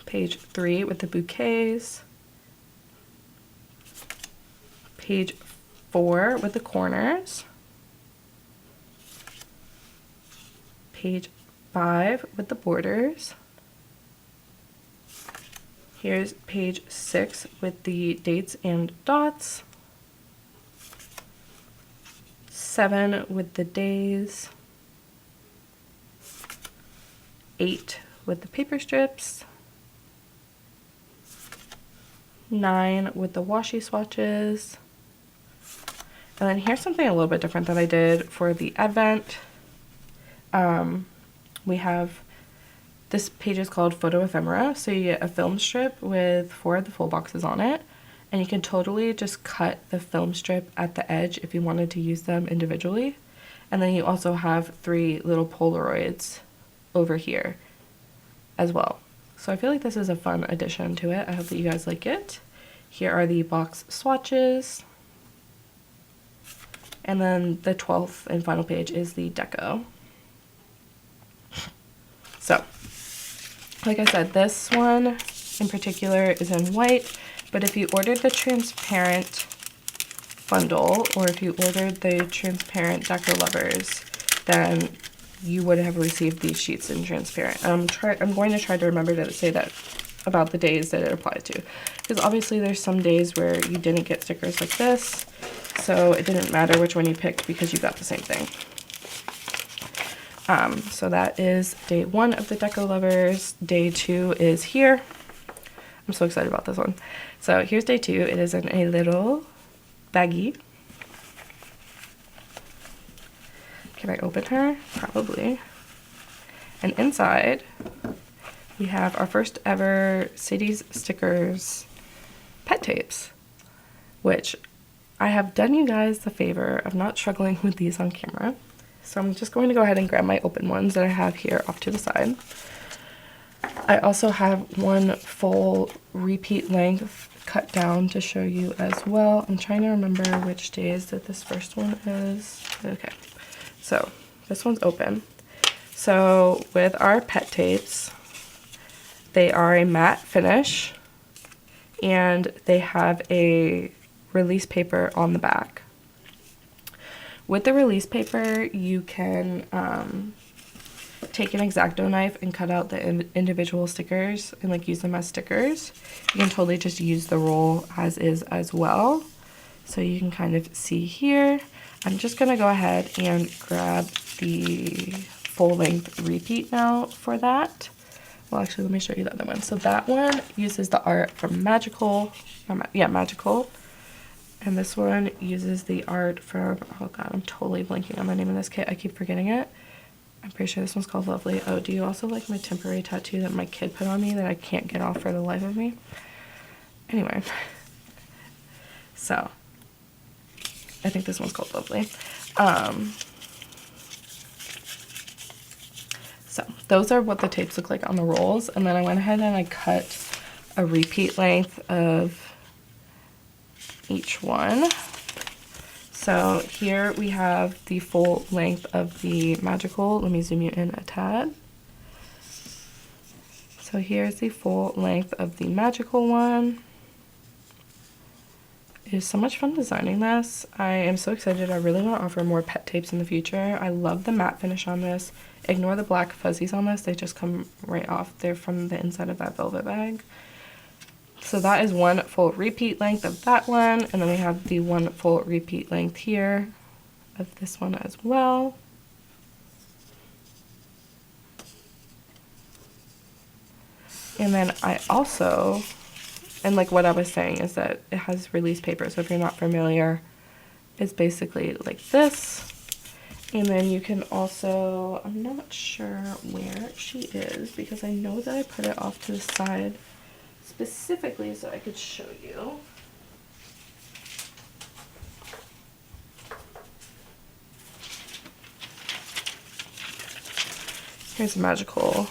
S1: Page 3 with the bouquets. Page 4 with the corners. Page 5 with the borders. Here's page 6 with the dates and dots. 7 with the days. 8 with the paper strips. 9 with the washi swatches. And then here's something a little bit different that I did for the Advent. We have, this page is called Photo Ephemera, so you get a film strip with 4 of the full boxes on it, and you can totally just cut the film strip at the edge if you wanted to use them individually. And then you also have 3 little Polaroids over here as well. So I feel like this is a fun addition to it. I hope that you guys like it. Here are the box swatches. And then the 12th and final page is the deco. So, like I said, this one in particular is in white, but if you ordered the transparent bundle, or if you ordered the transparent Deco Lovers, then you would have received these sheets in transparent. I'm going to try to remember to say that about the days that it applies to, because obviously there's some days where you didn't get stickers like this, so it didn't matter which one you picked because you got the same thing. So that is day 1 of the Deco Lovers. Day 2 is here. I'm so excited about this one. So here's day 2. It is in a little baggie. Can I open her? Probably. And inside, we have our first ever Sadie's Stickers pet tapes, which I have done you guys the favor of not struggling with these on camera. So I'm just going to go ahead and grab my open ones that I have here off to the side. I also have one full repeat length cut down to show you as well. I'm trying to remember which days that this first one is. Okay, so this one's open. So with our pet tapes, they are a matte finish and they have a release paper on the back. With the release paper, you can take an X-Acto knife and cut out the individual stickers and like use them as stickers. You can totally just use the roll as is as well. So you can kind of see here. I'm just gonna go ahead and grab the full length repeat now for that. Well, actually, let me show you the other one. So that one uses the art from Magical. And this one uses the art from, oh god, I'm totally blanking on the name of this kit. I keep forgetting it. I'm pretty sure this one's called Lovely. Oh, do you also like my temporary tattoo that my kid put on me that I can't get off for the life of me? Anyway. So, I think this one's called Lovely. So, those are what the tapes look like on the rolls. And then I went ahead and I cut a repeat length of each one. So here we have the full length of the Magical. Let me zoom you in a tad. So here's the full length of the Magical one. It is so much fun designing this. I am so excited. I really want to offer more pet tapes in the future. I love the matte finish on this. Ignore the black fuzzies on this. They just come right off. They're from the inside of that velvet bag. So that is one full repeat length of that one, and then we have the one full repeat length here of this one as well. And then I also, and like what I was saying is that it has release paper, so if you're not familiar, it's basically like this. And then you can also, I'm not sure where she is because I know that I put it off to the side specifically so I could show you. Here's a Magical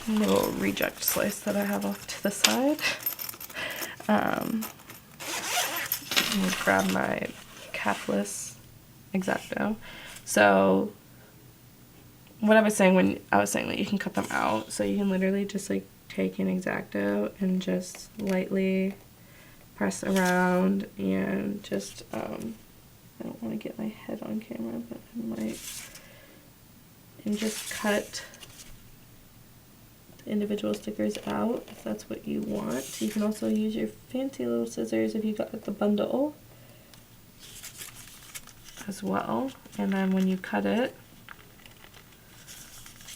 S1: little reject slice that I have off to the side. Let me grab my capless X-Acto. So what I was saying when I was saying that you can cut them out, so you can literally just like take an X-Acto and just lightly press around and just I don't want to get my head on camera, but I might, and just cut the individual stickers out if that's what you want. You can also use your fancy little scissors if you got the bundle as well. And then when you cut it,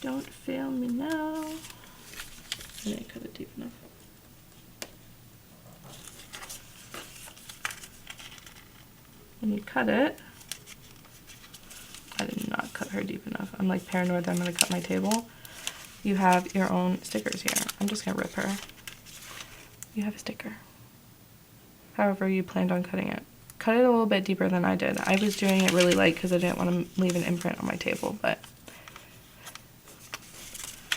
S1: don't fail me now. I didn't cut it deep enough. When you cut it, I did not cut her deep enough. I'm like paranoid that I'm gonna cut my table. You have your own stickers here. I'm just gonna rip her. You have a sticker. However you planned on cutting it. Cut it a little bit deeper than I did. I was doing it really light because I didn't want to leave an imprint on my table, but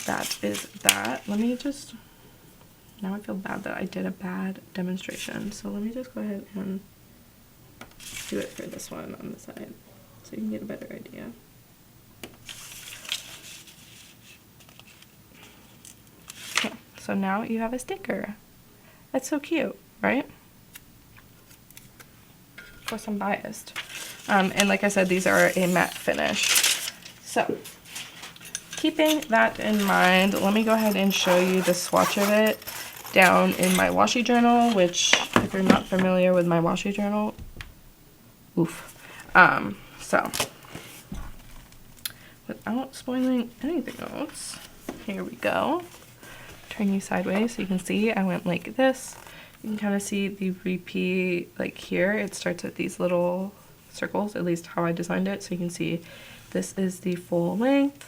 S1: that is that. Let me just, now I feel bad that I did a bad demonstration. So let me just go ahead and do it for this one on the side so you can get a better idea. Okay, so now you have a sticker. That's so cute, right? Of course I'm biased. And like I said, these are a matte finish. So keeping that in mind, let me go ahead and show you the swatch of it down in my washi journal, which if you're not familiar with my washi journal, oof. So without spoiling anything else, here we go. Turn you sideways so you can see I went like this. You can kind of see the repeat, like here, it starts at these little circles, at least how I designed it. So you can see this is the full length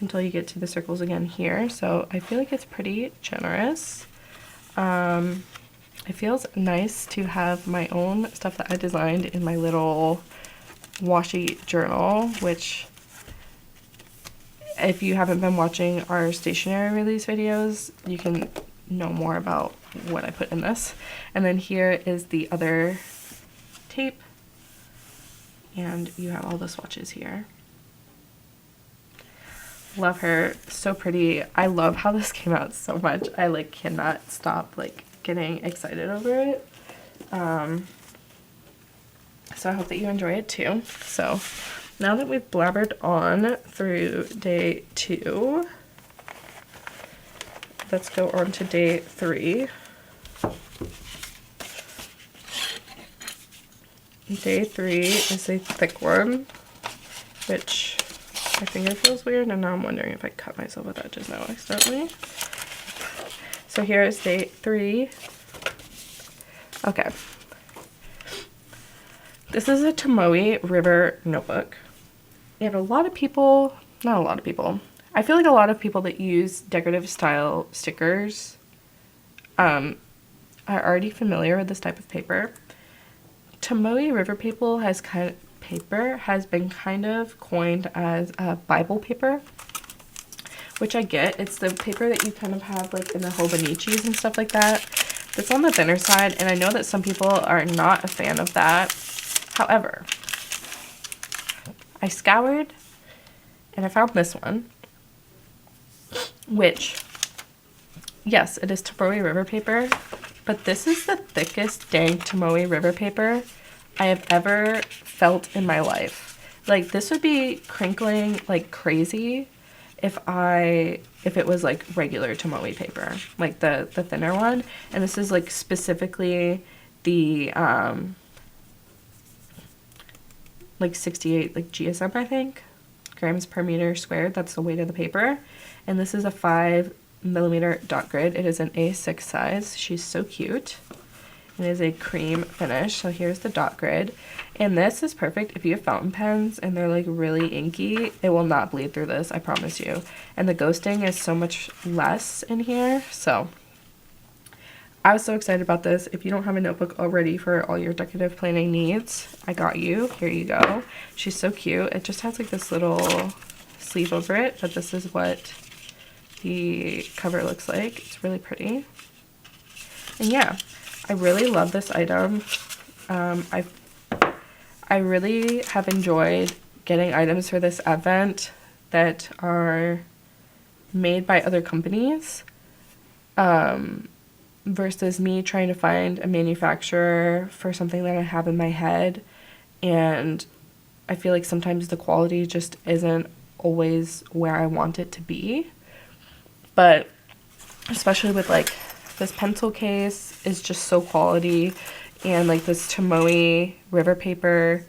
S1: until you get to the circles again here. So I feel like it's pretty generous. It feels nice to have my own stuff that I designed in my little washi journal, which if you haven't been watching our stationery release videos, you can know more about what I put in this. And then here is the other tape, and you have all the swatches here. Love her, so pretty. I love how this came out so much. I like cannot stop like getting excited over it. So I hope that you enjoy it too. So now that we've blabbered on through day 2, let's go on to day 3. Day 3 is a thick one, which my finger feels weird, and now I'm wondering if I cut myself with edges now accidentally. So here is day 3. Okay. This is a Tomoe River notebook. And a lot of people, not a lot of people, I feel like a lot of people that use decorative style stickers are already familiar with this type of paper. Tomoe River paper has been kind of coined as a Bible paper, which I get. It's the paper that you kind of have like in the Hobonichis and stuff like that. It's on the thinner side, and I know that some people are not a fan of that. However, I scoured and I found this one, which, yes, it is Tomoe River paper, but this is the thickest dang Tomoe River paper I have ever felt in my life. Like, this would be crinkling like crazy if it was like regular Tomoe paper, like the thinner one. And this is like specifically the like 68 like GSM, I think, grams per meter squared. That's the weight of the paper. And this is a 5mm dot grid. It is an A6 size. She's so cute. It is a cream finish. So here's the dot grid. And this is perfect if you have fountain pens and they're like really inky. It will not bleed through this, I promise you. And the ghosting is so much less in here. So I was so excited about this. If you don't have a notebook already for all your decorative planning needs, I got you. Here you go. She's so cute. It just has like this little sleeve over it, but this is what the cover looks like. It's really pretty. And yeah, I really love this item. I really have enjoyed getting items for this advent that are made by other companies. Versus me trying to find a manufacturer for something that I have in my head. And I feel like sometimes the quality just isn't always where I want it to be. But especially with like this pencil case is just so quality, and like this Tomoe River paper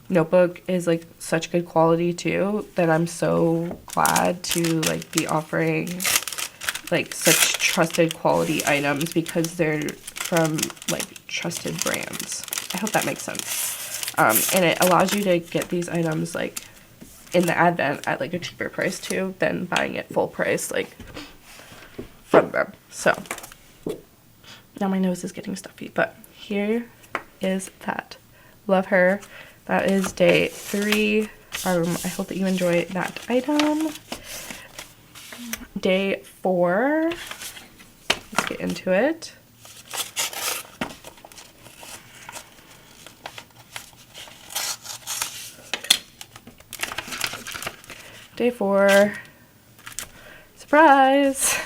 S1: notebook is like such good quality too, that I'm so glad to like be offering like such trusted quality items because they're from like trusted brands. I hope that makes sense. And it allows you to get these items like in the advent at like a cheaper price too than buying it full price like from them. So now my nose is getting stuffy, but here is that. Love her. That is day 3. I hope that you enjoy that item. Day 4, let's get into it. Day 4, surprise!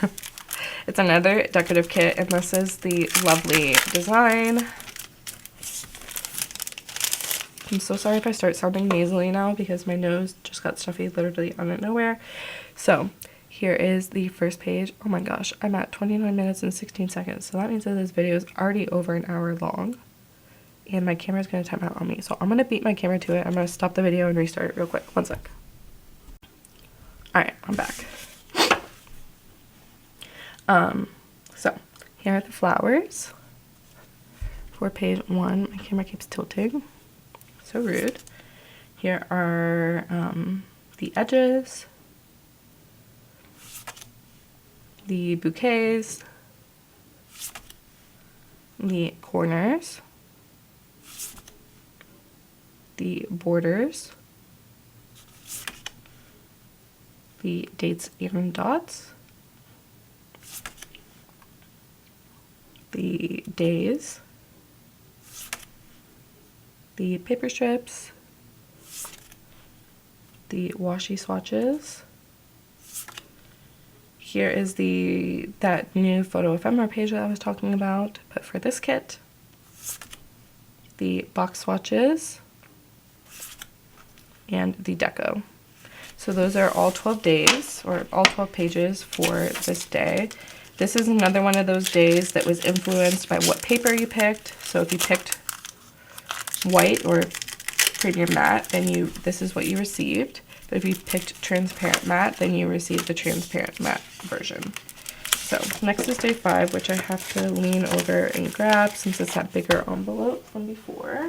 S1: It's another decorative kit, and this is the lovely design. I'm so sorry if I start sounding nasally now because my nose just got stuffy literally out of nowhere. So here is the first page. Oh my gosh, I'm at 29 minutes and 16 seconds. So that means that this video is already over an hour long. And my camera's going to time out on me. So I'm going to beat my camera to it. I'm going to stop the video and restart it real quick. One sec. Alright, I'm back. So here are the flowers for page 1. My camera keeps tilting. So rude. Here are the edges, the bouquets, the corners, the borders, the dates and dots, the days, the paper strips, the washi swatches. Here is that new photo ephemera page that I was talking about, but for this kit. The box swatches, and the deco. So those are all 12 days, or all 12 pages for this day. This is another one of those days that was influenced by what paper you picked. So if you picked white or premium matte, then this is what you received. But if you picked transparent matte, then you received the transparent matte version. So next is day 5, which I have to lean over and grab since it's that bigger envelope from before.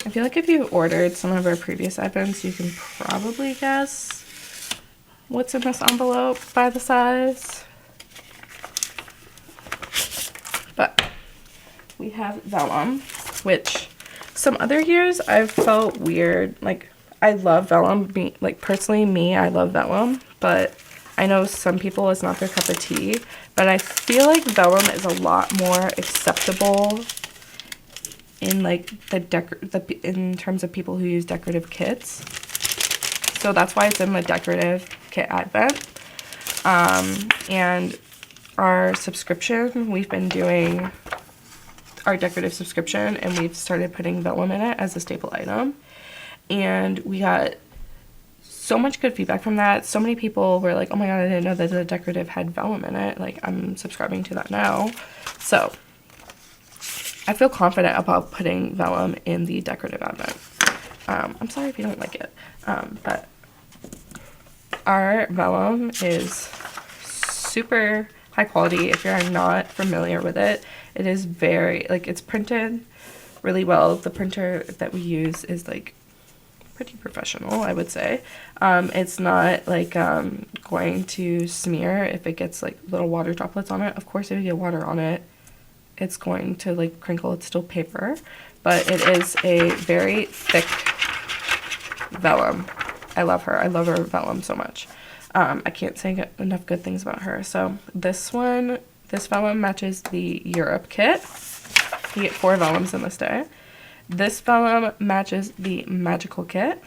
S1: I feel like if you ordered some of our previous items, you can probably guess what's in this envelope by the size. But we have vellum, which some other years I've felt weird. Like, I love vellum. Personally, I love vellum, but I know some people it's not their cup of tea. But I feel like vellum is a lot more acceptable in like in terms of people who use decorative kits. So that's why it's in the decorative kit advent. And our subscription, we've been doing our decorative subscription, and we've started putting vellum in it as a staple item. And we got so much good feedback from that. So many people were like, oh my god, I didn't know that the decorative had vellum in it. Like, I'm subscribing to that now. So I feel confident about putting vellum in the decorative advent. I'm sorry if you don't like it, but our vellum is super high quality. If you're not familiar with it, it is very, like, it's printed really well. The printer that we use is like pretty professional, I would say. It's not like going to smear if it gets like little water droplets on it. Of course, if you get water on it, it's going to like crinkle. It's still paper, but it is a very thick vellum. I love her. I love her vellum so much. I can't say enough good things about her. So this vellum matches the Europe kit. You get 4 vellums in this day. This vellum matches the Magical kit.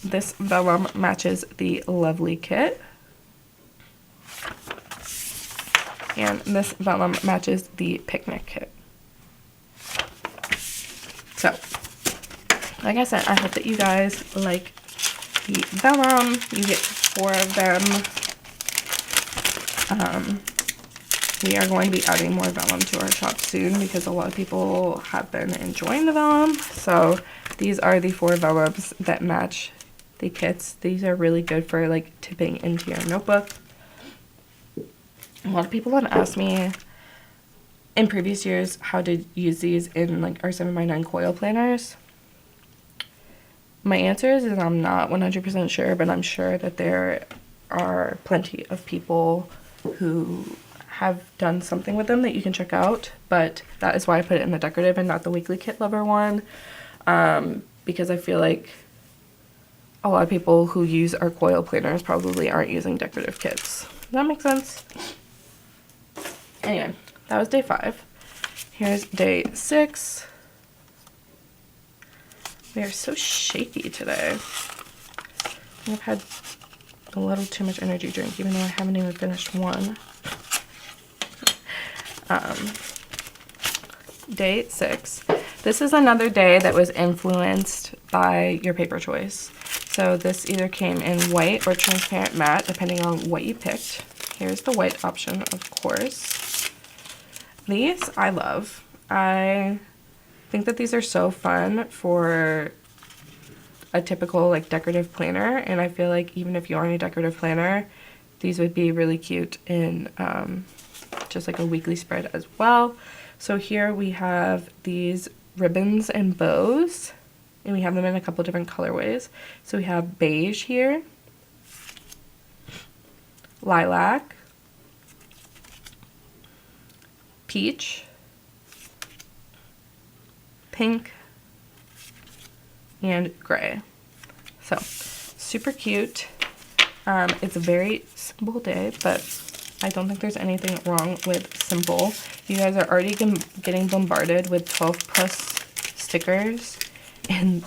S1: This vellum matches the Lovely kit. And this vellum matches the Picnic kit. So, like I said, I hope that you guys like the vellum. You get 4 of them. We are going to be adding more vellum to our shop soon because a lot of people have been enjoying the vellum. So these are the 4 vellums that match the kits. These are really good for like tipping into your notebook. A lot of people have asked me in previous years how to use these in like our 7x9 coil planners. My answer is I'm not 100% sure, but I'm sure that there are plenty of people who have done something with them that you can check out, but that is why I put it in the decorative and not the weekly kit lover one, because I feel like a lot of people who use our coil planners probably aren't using decorative kits. Does that make sense? Anyway, that was day 5. Here's day 6. We are so shaky today. I've had a little too much energy drink, even though I haven't even finished one. Day 6. This is another day that was influenced by your paper choice. So this either came in white or transparent matte, depending on what you picked. Here's the white option, of course. These I love. I think that these are so fun for a typical like decorative planner, and I feel like even if you aren't a decorative planner, these would be really cute in just like a weekly spread as well. So here we have these ribbons and bows, and we have them in a couple different colorways. So we have beige here, lilac, peach, pink, and gray. So super cute. It's a very simple day, but I don't think there's anything wrong with simple. You guys are already getting bombarded with 12 plus stickers and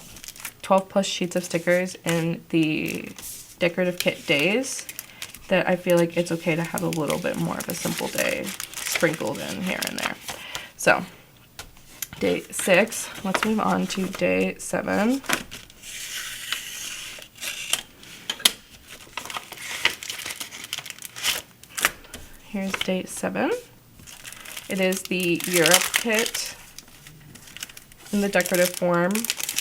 S1: 12 plus sheets of stickers in the Decorative Kit days, that I feel like it's okay to have a little bit more of a simple day sprinkled in here and there. So day 6, let's move on to day 7. Here's day 7. It is the Europe kit in the decorative form.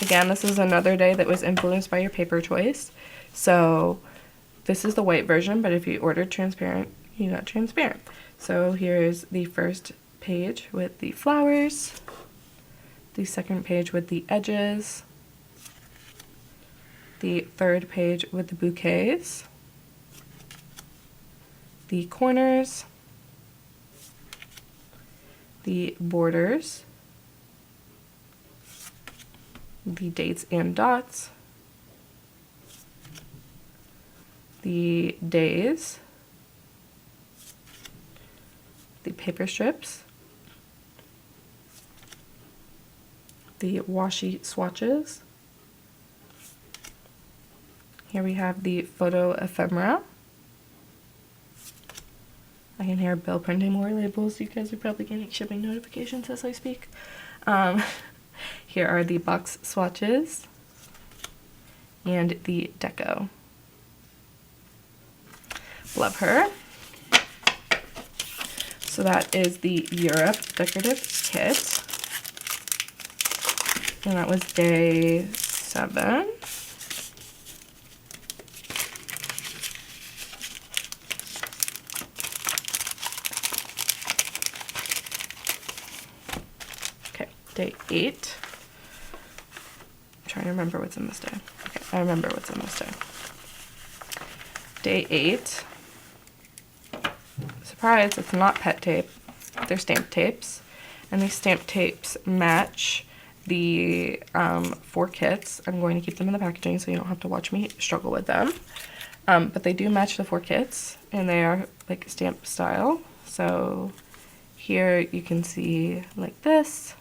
S1: Again, this is another day that was influenced by your paper choice. So this is the white version, but if you ordered transparent, you got transparent. So here's the first page with the flowers, the second page with the edges, the third page with the bouquets, the corners, the borders, the dates and dots, the days, the paper strips, the washi swatches. Here we have the photo ephemera. I can hear Bill printing more labels. You guys are probably getting shipping notifications as I speak. Here are the box swatches and the deco. Love her. So that is the Europe Decorative Kit. And that was day 7. Okay, day 8. I'm trying to remember what's in this day. Okay, I remember what's in this day. Day 8. Surprise, it's not pet tape. They're stamp tapes. And these stamp tapes match the 4 kits. I'm going to keep them in the packaging so you don't have to watch me struggle with them. But they do match the 4 kits, and they are like stamp style. So here you can see like this.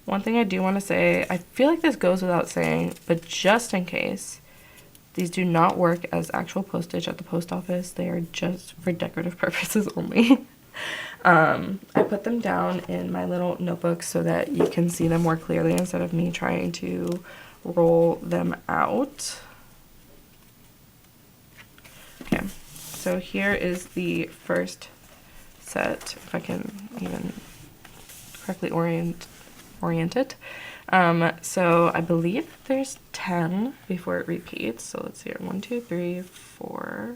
S1: One thing I do want to say, I feel like this goes without saying, but just in case, these do not work as actual postage at the post office. They are just for decorative purposes only. I put them down in my little notebook so that you can see them more clearly instead of me trying to roll them out. Okay, so here is the first set, if I can even correctly orient it. So I believe there's 10 before it repeats. So let's see here. 1, 2, 3, 4.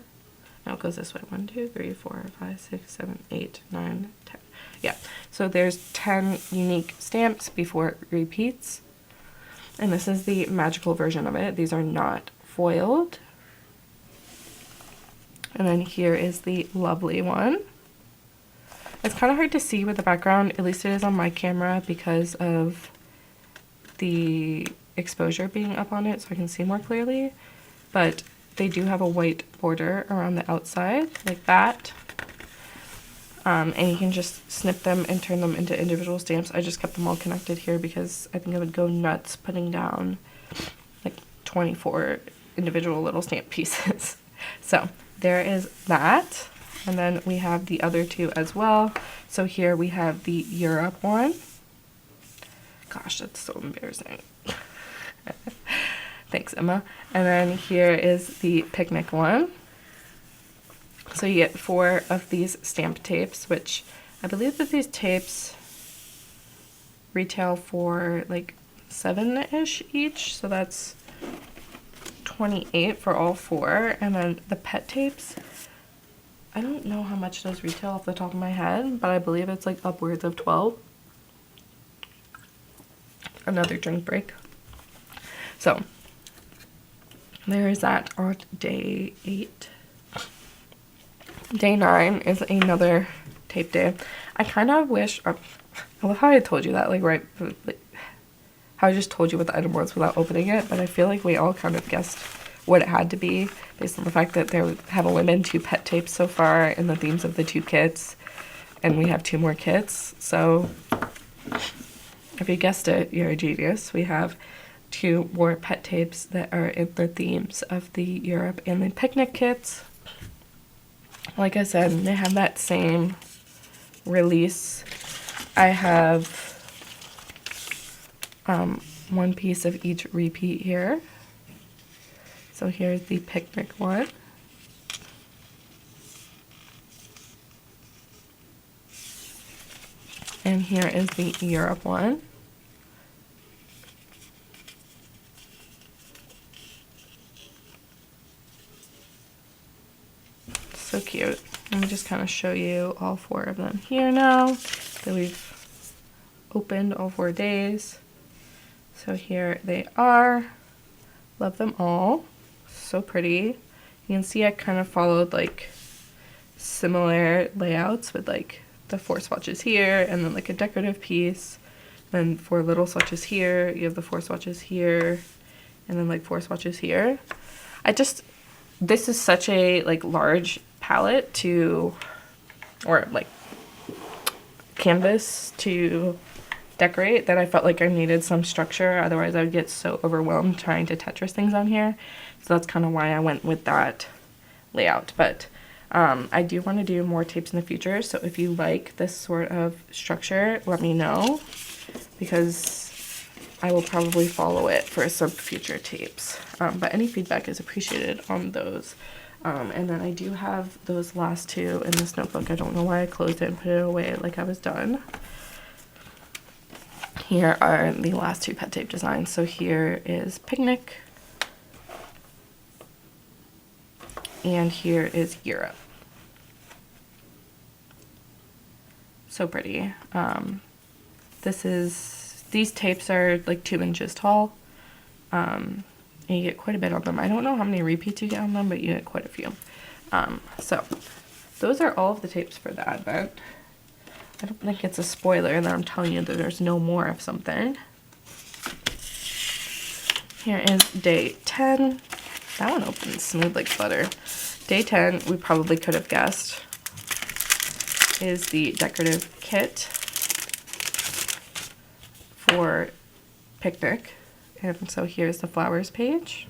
S1: No, it goes this way. 1, 2, 3, 4, 5, 6, 7, 8, 9, 10. Yeah. So there's 10 unique stamps before it repeats. And this is the magical version of it. These are not foiled. And then here is the lovely one. It's kind of hard to see with the background, at least it is on my camera, because of the exposure being up on it so I can see more clearly. But they do have a white border around the outside, like that. And you can just snip them and turn them into individual stamps. I just kept them all connected here because I think I would go nuts putting down like 24 individual little stamp pieces. So there is that. And then we have the other 2 as well. So here we have the Europe one. Gosh, that's so embarrassing. Thanks, Emma. And then here is the picnic one. So you get 4 of these stamp tapes, which I believe that these tapes retail for like 7-ish each. So that's 28 for all 4. And then the pet tapes, I don't know how much those retail off the top of my head, but I believe it's like upwards of 12. Another drink break. So there is that on day 8. Day 9 is another tape day. I kind of wish, I love how I told you that, like right, like, how I just told you what the item was without opening it, but I feel like we all kind of guessed what it had to be based on the fact that there have only been 2 pet tapes so far in the themes of the 2 kits, and we have 2 more kits. So if you guessed it, you're a genius. We have 2 more pet tapes that are in the themes of the Europe and the picnic kits. Like I said, they have that same release. I have 1 piece of each repeat here. So here's the picnic one. And here is the Europe one. So cute. Let me just kind of show you all 4 of them here now that we've opened all 4 days. So here they are. Love them all. So pretty. You can see I kind of followed like similar layouts with like the 4 swatches here and then like a decorative piece. Then 4 little swatches here. You have the 4 swatches here and then like 4 swatches here. This is such a like large palette to, or like canvas to decorate, that I felt like I needed some structure. Otherwise I would get so overwhelmed trying to Tetris things on here. So that's kind of why I went with that layout. But I do want to do more tapes in the future. So if you like this sort of structure, let me know, because I will probably follow it for some future tapes. But any feedback is appreciated on those. And then I do have those last 2 in this notebook. I don't know why I closed it and put it away like I was done. Here are the last 2 pet tape designs. So here is Picnic. And here is Europe. So pretty. These tapes are like 2 inches tall. And you get quite a bit on them. I don't know how many repeats you get on them, but you get quite a few. So those are all of the tapes for the Advent. I don't think it's a spoiler that I'm telling you that there's no more of something. Here is day 10. That one opens smooth like butter. Day 10, we probably could have guessed, is the Decorative Kit for Picnic. And so here's the flowers page,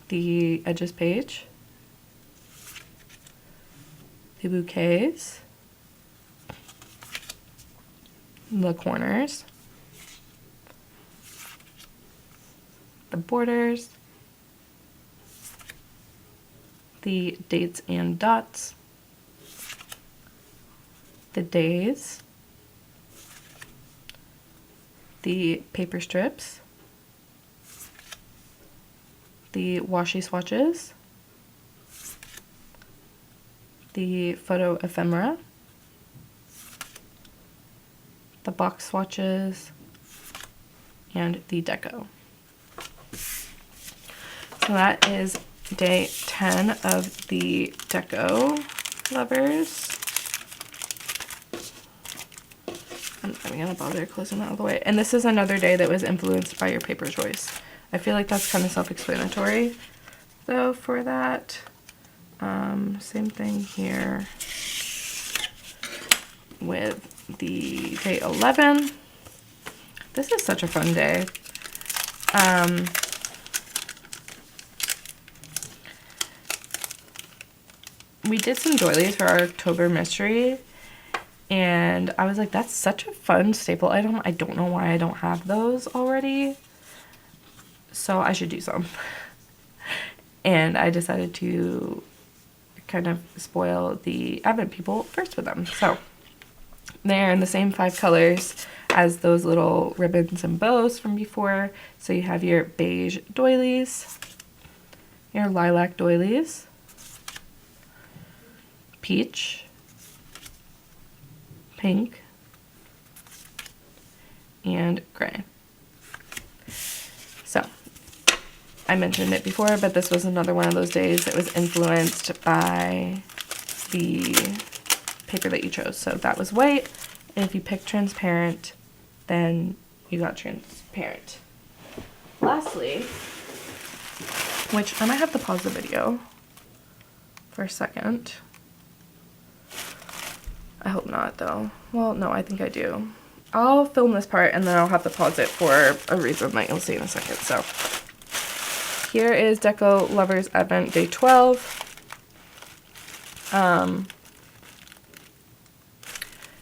S1: the edges page, the bouquets, the corners, the borders, the dates and dots, the days, the paper strips, the washi swatches, the photo ephemera, the box swatches, and the deco. So that is day 10 of the Deco Lovers. I'm not even gonna bother closing that all the way. And this is another day that was influenced by your paper choice. I feel like that's kind of self-explanatory though for that. Same thing here with the day 11. This is such a fun day. We did some doilies for our October mystery, and I was like, that's such a fun staple item. I don't know why I don't have those already, so I should do some. And I decided to kind of spoil the Advent people first with them. So they're in the same 5 colors as those little ribbons and bows from before. So you have your beige doilies, your lilac doilies, peach, pink, and gray. So I mentioned it before, but this was another one of those days that was influenced by the paper that you chose. So that was white, and if you pick transparent, then you got transparent. Lastly, which I might have to pause the video for a second. I hope not though. Well, no, I think I do. I'll film this part and then I'll have to pause it for a reason that you'll see in a second. So here is Deco Lovers Advent Day 12.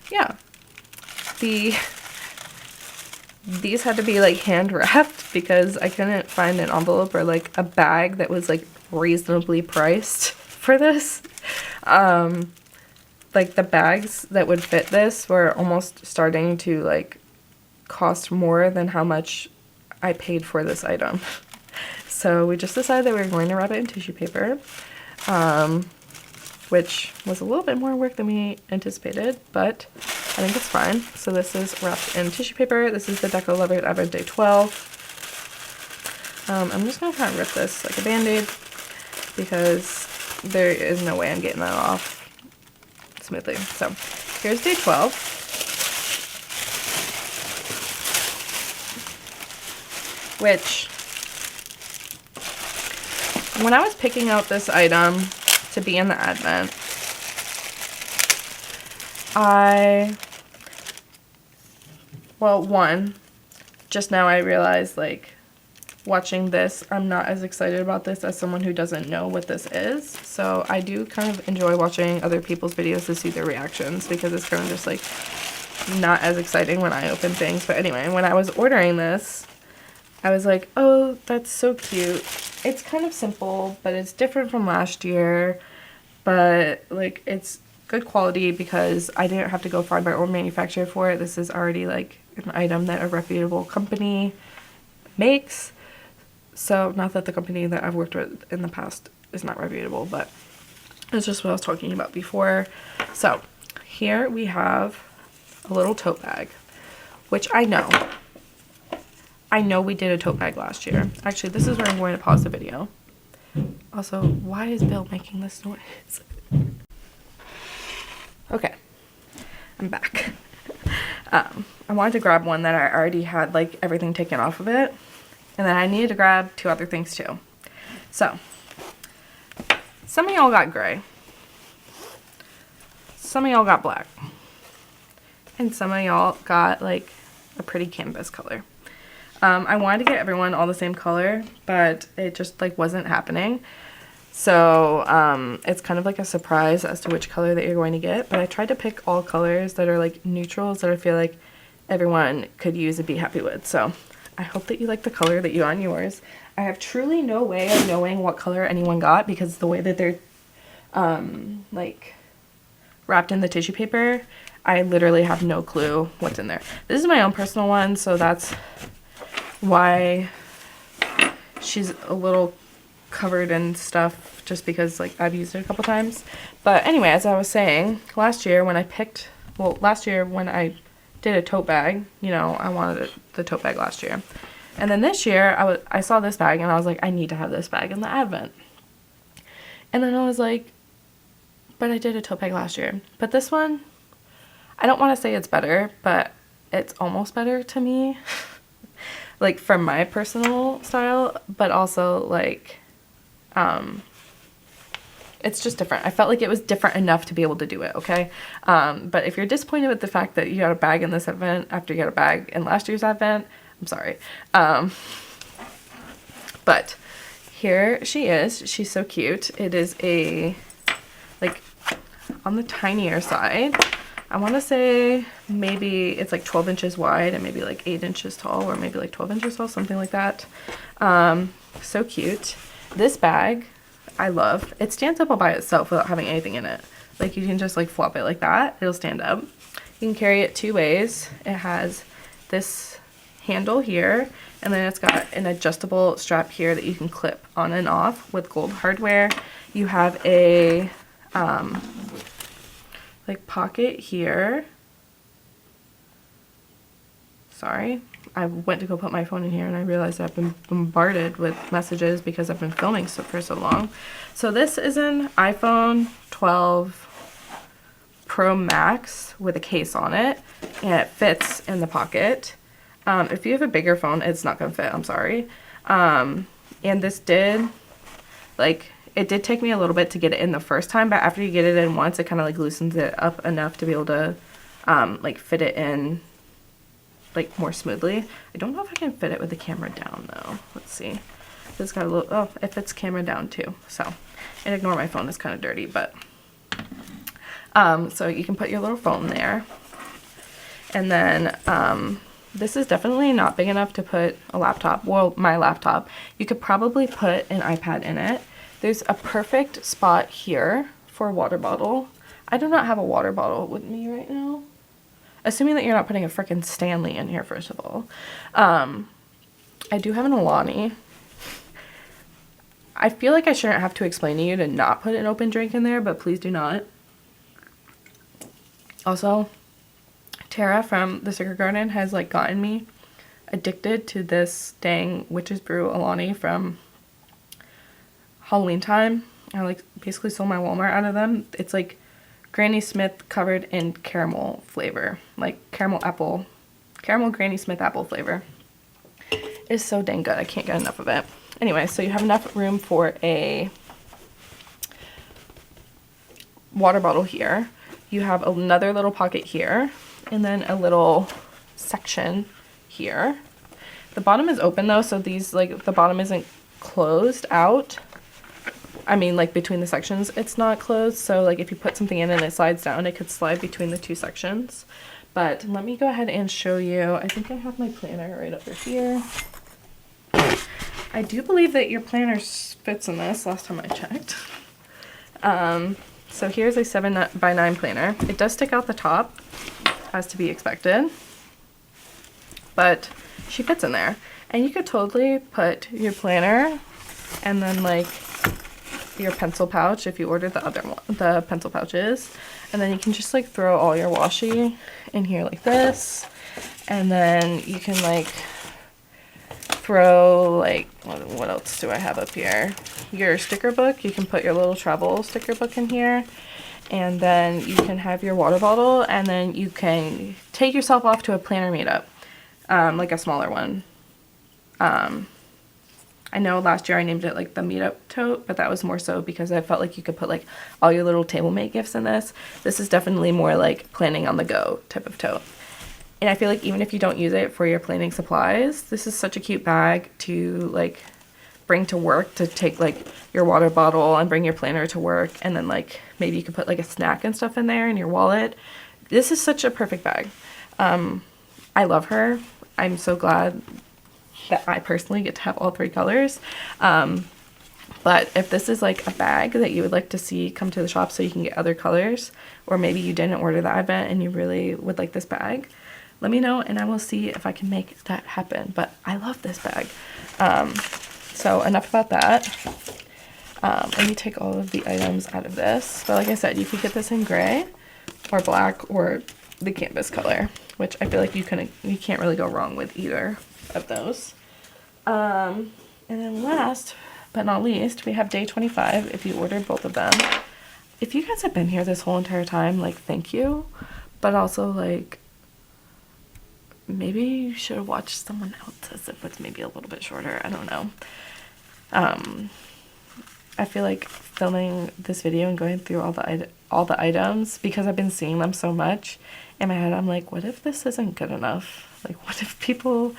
S1: Yeah. These had to be like hand wrapped because I couldn't find an envelope or like a bag that was like reasonably priced for this. Like the bags that would fit this were almost starting to like cost more than how much I paid for this item. So we just decided that we were going to wrap it in tissue paper, which was a little bit more work than we anticipated, but I think it's fine. So this is wrapped in tissue paper. This is the Deco Lovers Advent Day 12. I'm just going to kind of rip this like a band-aid because there is no way I'm getting that off smoothly. So here's Day 12. Which, when I was picking out this item to be in the Advent, one, just now I realized, like, watching this, I'm not as excited about this as someone who doesn't know what this is. So I do kind of enjoy watching other people's videos to see their reactions because it's kind of just, like, not as exciting when I open things. But anyway, when I was ordering this, I was like, oh, that's so cute. It's kind of simple, but it's different from last year. But, like, it's good quality because I didn't have to go find my own manufacturer for it. This is already, like, an item that a reputable company makes. So, not that the company that I've worked with in the past is not reputable, but it's just what I was talking about before. So, here we have a little tote bag, which I know we did a tote bag last year. Actually, this is where I'm going to pause the video. Also, why is Bill making this noise? Okay, I'm back. I wanted to grab one that I already had, like, everything taken off of it. And then I needed to grab two other things too. So, some of y'all got gray. Some of y'all got black. And some of y'all got, like, a pretty canvas color. I wanted to get everyone all the same color, but it just, like, wasn't happening. So, it's kind of like a surprise as to which color that you're going to get. But I tried to pick all colors that are, like, neutrals that I feel like everyone could use and be happy with. So, I hope that you like the color that you got on yours. I have truly no way of knowing what color anyone got because the way that they're, like, wrapped in the tissue paper, I literally have no clue what's in there. This is my own personal one, so that's why she's a little covered in stuff just because, like, I've used it a couple times. But anyway, as I was saying, last year when I did a tote bag, you know, I wanted the tote bag last year. And then this year, I saw this bag and I was like, I need to have this bag in the Advent. And then I was like, but I did a tote bag last year. But this one, I don't want to say it's better, but it's almost better to me. Like, from my personal style, but also, like, it's just different. I felt like it was different enough to be able to do it, okay? But if you're disappointed with the fact that you got a bag in this Advent after you got a bag in last year's Advent, I'm sorry. But here she is. She's so cute. It is like, on the tinier side. I want to say maybe it's like 12 inches wide and maybe like 8 inches tall, or maybe like 12 inches tall, something like that. So cute. This bag, I love. It stands up all by itself without having anything in it. Like, you can just like flop it like that. It'll stand up. You can carry it two ways. It has this handle here, and then it's got an adjustable strap here that you can clip on and off with gold hardware. You have a like pocket here. Sorry, I went to go put my phone in here and I realized I've been bombarded with messages because I've been filming for so long. So this is an iPhone 12 Pro Max with a case on it, and it fits in the pocket. If you have a bigger phone, it's not gonna fit, I'm sorry. And this did, like, it did take me a little bit to get it in the first time, but after you get it in once, it kind of like loosens it up enough to be able to like fit it in like more smoothly. I don't know if I can fit it with the camera down though. Let's see. It's got a little, oh, it fits camera down too. So, and ignore my phone, it's kind of dirty, but so you can put your little phone there. And then this is definitely not big enough to put a laptop. Well, my laptop. You could probably put an iPad in it. There's a perfect spot here for a water bottle. I do not have a water bottle with me right now. Assuming that you're not putting a frickin' Stanley in here, first of all. I do have an Alani. I feel like I shouldn't have to explain to you to not put an open drink in there, but please do not. Also, Tara from the Secret Garden has like gotten me addicted to this dang Witch's Brew Alani from Halloween time. I like basically sold my Walmart out of them. It's like Granny Smith covered in caramel flavor, like caramel Granny Smith apple flavor. It's so dang good. I can't get enough of it. Anyway, so you have enough room for a water bottle here. You have another little pocket here, and then a little section here. The bottom is open though, so these, like, the bottom isn't closed out. I mean, like, between the sections it's not closed, so like if you put something in and it slides down, it could slide between the two sections. But let me go ahead and show you. I think I have my planner right over here. I do believe that your planner fits in this last time I checked. So here's a 7x9 planner. It does stick out the top, as to be expected, but she fits in there. And you could totally put your planner and then like your pencil pouch if you ordered the other one, the pencil pouches, and then you can just like throw all your washi in here like this, and then you can like throw like, what else do I have up here? Your sticker book. You can put your little travel sticker book in here, and then you can have your water bottle, and then you can take yourself off to a planner meetup, like a smaller one. I know last year I named it like the meetup tote, but that was more so because I felt like you could put like all your little table mate gifts in this. This is definitely more like planning on the go type of tote. And I feel like even if you don't use it for your planning supplies, this is such a cute bag to like bring to work, to take like your water bottle and bring your planner to work, and then like maybe you could put like a snack and stuff in there in your wallet. This is such a perfect bag. I love her. I'm so glad that I personally get to have all three colors. But if this is like a bag that you would like to see come to the shop so you can get other colors, or maybe you didn't order the advent and you really would like this bag, let me know and I will see if I can make that happen. But I love this bag. So enough about that. Let me take all of the items out of this. But like I said, you could get this in gray or black or the canvas color, which I feel like you can't really go wrong with either of those. And then last but not least, we have day 25 if you ordered both of them. If you guys have been here this whole entire time, like, thank you. But also, like, maybe you should have watched someone else's if it's maybe a little bit shorter. I don't know. I feel like filming this video and going through all the items, because I've been seeing them so much in my head, I'm like, what if this isn't good enough? Like, what if people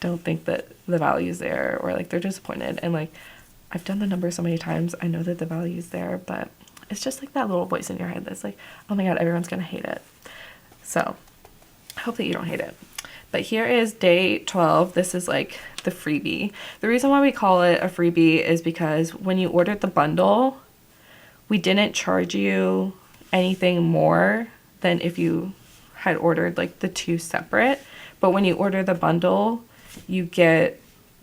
S1: don't think that the value's there, or like they're disappointed? And like, I've done the number so many times, I know that the value's there, but it's just like that little voice in your head that's like, oh my god, everyone's gonna hate it. So I hope that you don't hate it. But here is day 12. This is like the freebie. The reason why we call it a freebie is because when you ordered the bundle, we didn't charge you anything more than if you had ordered like the two separate. But when you order the bundle, you get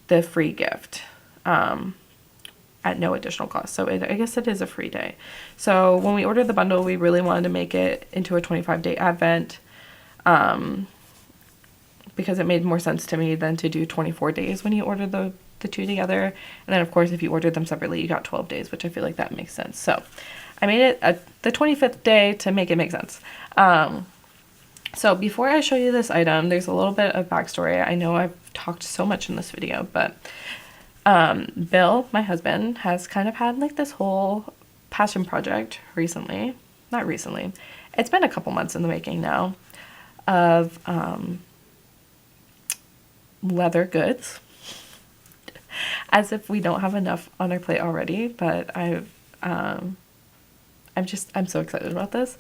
S1: the free gift at no additional cost. So I guess it is a free day. So when we ordered the bundle, we really wanted to make it into a 25-day advent, because it made more sense to me than to do 24 days when you order the two together. And then of course, if you ordered them separately, you got 12 days, which I feel like that makes sense. So I made it the 25th day to make it make sense. So before I show you this item, there's a little bit of backstory. I know I've talked so much in this video, but Bill, my husband, has kind of had like this whole passion project recently. Not recently. It's been a couple months in the making now of leather goods. As if we don't have enough on our plate already, but I'm so excited about this.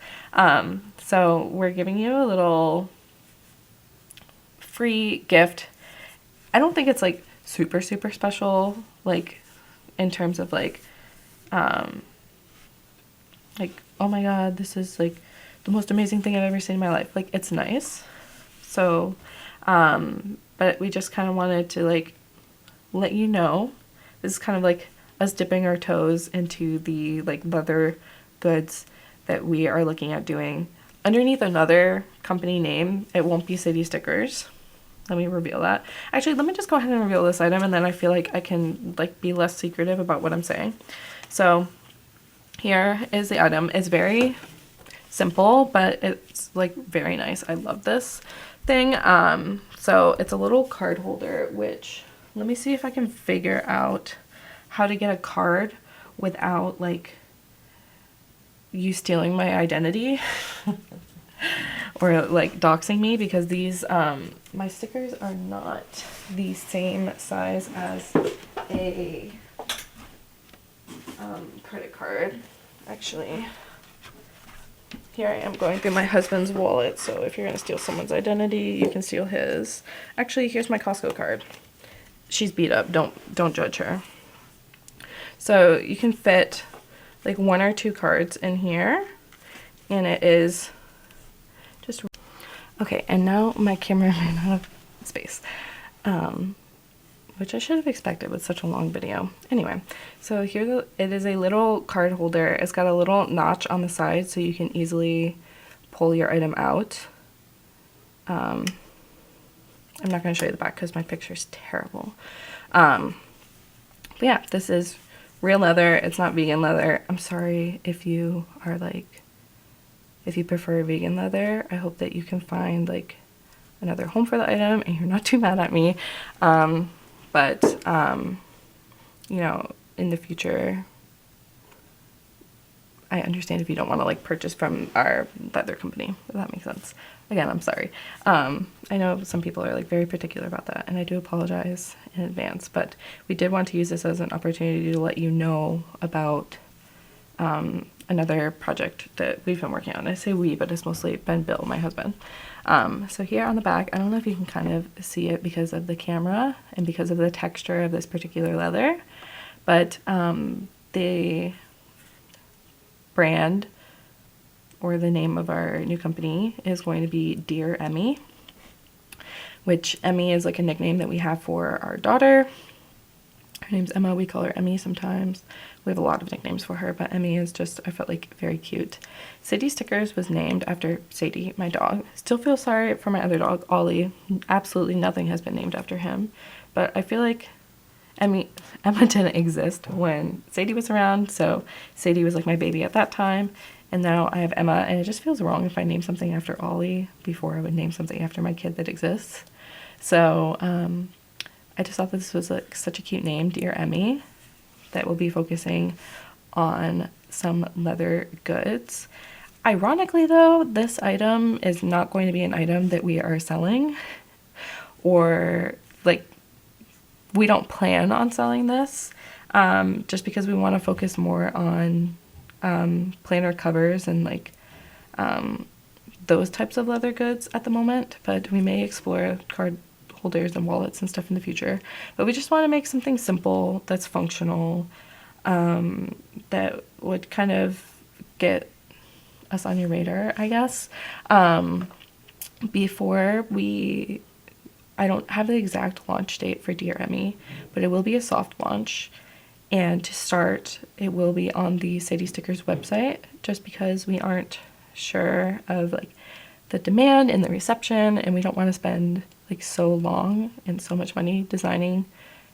S1: So we're giving you a little free gift. I don't think it's like super special, like in terms of like oh my god, this is like the most amazing thing I've ever seen in my life. Like, it's nice. So but we just kind of wanted to like let you know, this is kind of like us dipping our toes into the like leather goods that we are looking at doing underneath another company name. It won't be Sadie Stickers. Let me reveal that. Actually, let me just go ahead and reveal this item, and then I feel like I can like be less secretive about what I'm saying. So here is the item. It's very simple, but it's like very nice. I love this thing. So it's a little card holder, which, let me see if I can figure out how to get a card without like you stealing my identity or like doxing me, because these my stickers are not the same size as a credit card. Actually, here I am going through my husband's wallet, so if you're gonna steal someone's identity, you can steal his. Actually, here's my Costco card. She's beat up, don't judge her. So you can fit like 1 or 2 cards in here, and it is just okay. And now my camera ran out of space, which I should have expected with such a long video. Anyway, so here it is, a little card holder. It's got a little notch on the side so you can easily pull your item out. I'm not going to show you the back because my picture is terrible. But yeah, this is real leather. It's not vegan leather. I'm sorry if you are like, if you prefer vegan leather. I hope that you can find like another home for the item and you're not too mad at me. But you know, in the future, I understand if you don't want to like purchase from our leather company, if that makes sense. Again, I'm sorry. I know some people are like very particular about that, and I do apologize in advance, but we did want to use this as an opportunity to let you know about another project that we've been working on. I say we, but it's mostly been Bill, my husband. So here on the back, I don't know if you can kind of see it because of the camera and because of the texture of this particular leather, but the brand or the name of our new company is going to be Dear Emmy, which Emmy is like a nickname that we have for our daughter. Her name's Emma. We call her Emmy sometimes. We have a lot of nicknames for her, but Emmy is just, I felt like, very cute. Sadie Stickers was named after Sadie, my dog. Still feel sorry for my other dog, Ollie. Absolutely nothing has been named after him, but I feel like Emma didn't exist when Sadie was around, so Sadie was like my baby at that time, and now I have Emma, and it just feels wrong if I name something after Ollie before I would name something after my kid that exists. So I just thought this was like such a cute name, Dear Emmy, that will be focusing on some leather goods. Ironically though, this item is not going to be an item that we are selling, or like we don't plan on selling this, just because we want to focus more on planner covers and like those types of leather goods at the moment, but we may explore card holders and wallets and stuff in the future. But we just want to make something simple that's functional, that would kind of get us on your radar, I guess. I don't have the exact launch date for Dear Emmy, but it will be a soft launch. And to start, it will be on the Sadie Stickers website, just because we aren't sure of like the demand and the reception, and we don't want to spend like so long and so much money designing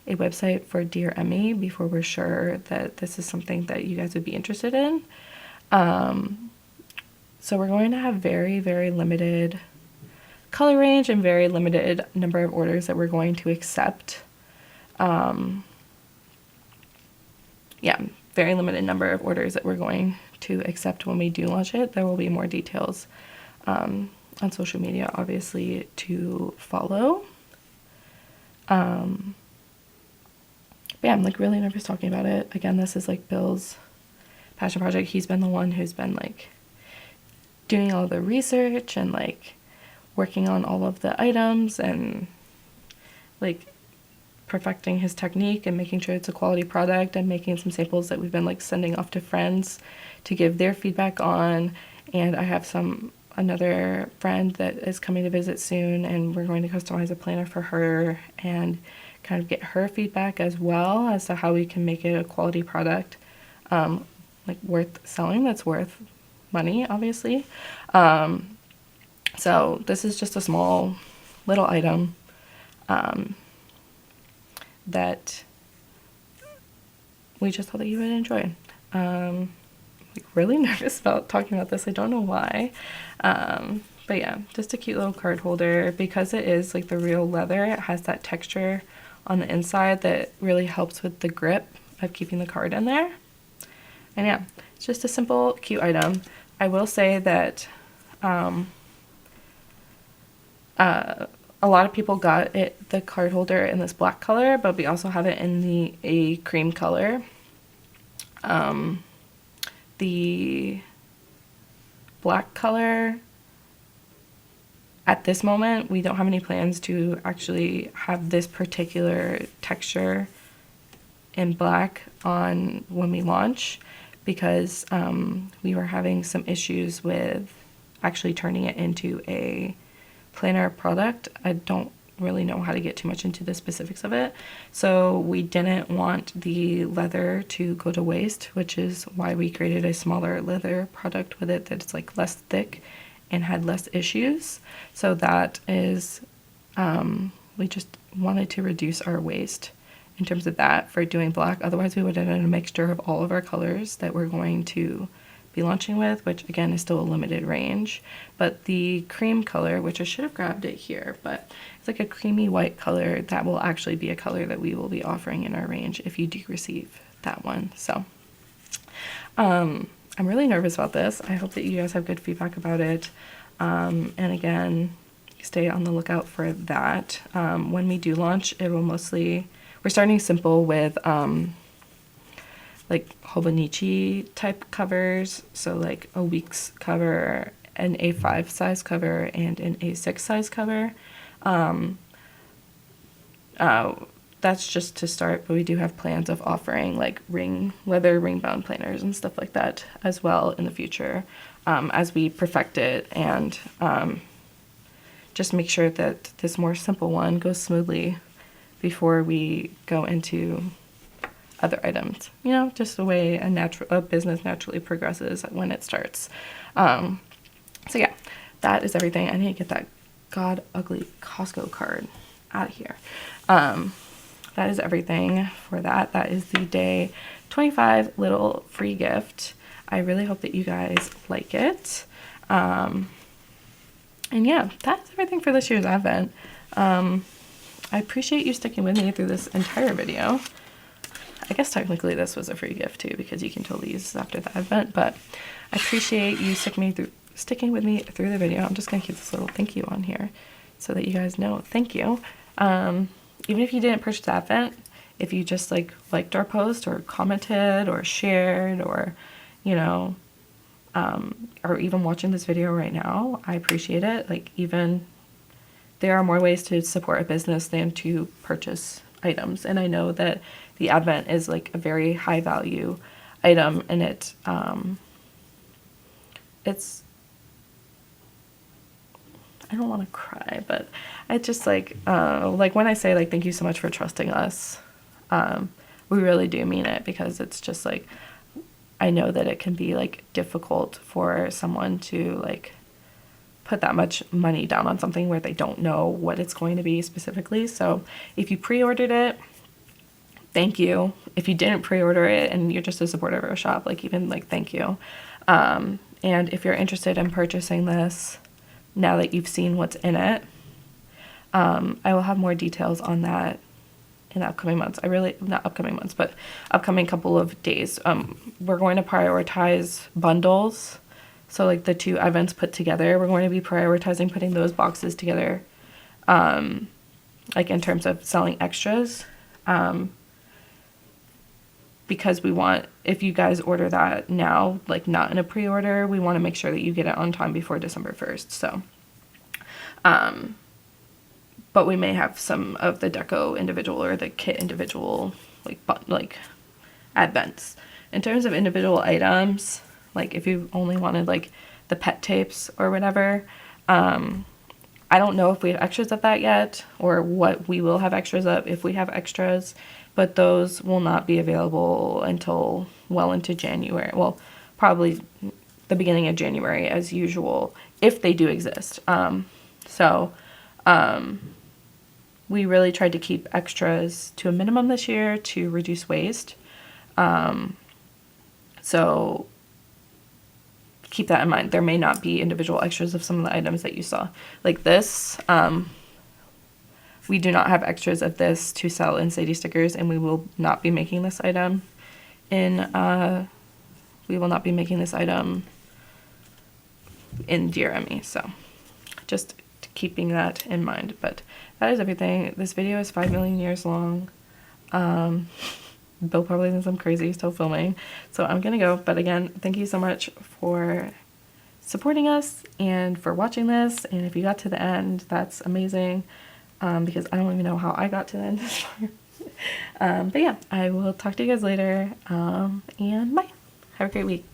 S1: a website for Dear Emmy before we're sure that this is something that you guys would be interested in. So we're going to have very, very limited color range and very limited number of orders that we're going to accept. Yeah, very limited number of orders that we're going to accept when we do launch it. There will be more details on social media, obviously, to follow. But yeah, I'm like really nervous talking about it. Again, this is like Bill's passion project. He's been the one who's been like doing all the research and like working on all of the items and like perfecting his technique and making sure it's a quality product and making some samples that we've been like sending off to friends to give their feedback on. And I have another friend that is coming to visit soon, and we're going to customize a planner for her and kind of get her feedback as well as to how we can make it a quality product, like worth selling, that's worth money, obviously. So this is just a small little item that we just thought that you would enjoy. Like really nervous about talking about this. I don't know why. But yeah, just a cute little card holder. Because it is like the real leather, it has that texture on the inside that really helps with the grip of keeping the card in there. And yeah, it's just a simple, cute item. I will say that a lot of people got the card holder in this black color, but we also have it in a cream color. The black color, at this moment, we don't have any plans to actually have this particular texture in black on when we launch, because we were having some issues with actually turning it into a planner product. I don't really know how to get too much into the specifics of it, so we didn't want the leather to go to waste, which is why we created a smaller leather product with it that's like less thick and had less issues. So that is we just wanted to reduce our waste in terms of that for doing black. Otherwise we would have done a mixture of all of our colors that we're going to be launching with, which again is still a limited range. But the cream color, which I should have grabbed it here, but it's like a creamy white color, that will actually be a color that we will be offering in our range if you do receive that one. So I'm really nervous about this. I hope that you guys have good feedback about it. And again, stay on the lookout for that. When we do launch, it will mostly, we're starting simple with like Hobonichi type covers, so like a week's cover, an A5 size cover, and an A6 size cover. That's just to start, but we do have plans of offering like leather ring bound planners and stuff like that as well in the future, as we perfect it and just make sure that this more simple one goes smoothly before we go into other items. You know, just the way a business naturally progresses when it starts. So yeah, that is everything. I need to get that god ugly Costco card out of here. That is everything for that. That is the day 25 little free gift. I really hope that you guys like it. And yeah, that's everything for this year's Advent. I appreciate you sticking with me through this entire video. I guess technically this was a free gift too, because you can totally use this after the Advent, but I appreciate you sticking with me through the video. I'm just gonna keep this little thank you on here so that you guys know thank you. Even if you didn't purchase the Advent, if you just like liked our post or commented or shared or, you know, or even watching this video right now, I appreciate it. Like, even there are more ways to support a business than to purchase items, and I know that the Advent is like a very high value item, and it's I don't want to cry, but I just like when I say like thank you so much for trusting us, we really do mean it, because it's just like I know that it can be like difficult for someone to like put that much money down on something where they don't know what it's going to be specifically. So if you pre-ordered it, thank you. If you didn't pre-order it and you're just a supporter of our shop, like even like thank you. And if you're interested in purchasing this, now that you've seen what's in it. I will have more details on that in the upcoming months. Not upcoming months, but upcoming couple of days. We're going to prioritize bundles. So like the 2 events put together, we're going to be prioritizing putting those boxes together, like in terms of selling extras. Because we want, if you guys order that now, like not in a pre-order, we want to make sure that you get it on time before December 1st. So, but we may have some of the deco individual or the kit individual, like advents. In terms of individual items, like if you only wanted like the pet tapes or whatever, I don't know if we have extras of that yet, or what we will have extras of if we have extras, but those will not be available until well into January. Well, probably the beginning of January as usual, if they do exist. We really tried to keep extras to a minimum this year to reduce waste. So keep that in mind. There may not be individual extras of some of the items that you saw. Like this, we do not have extras of this to sell in Sadie stickers, and we will not be making this item in Dear Emmy. So just keeping that in mind. But that is everything. This video is 5 million years long. Bill probably thinks I'm crazy still filming, so I'm gonna go. But again, thank you so much for supporting us and for watching this. And if you got to the end, that's amazing, because I don't even know how I got to the end this far. But yeah, I will talk to you guys later, and bye. Have a great week.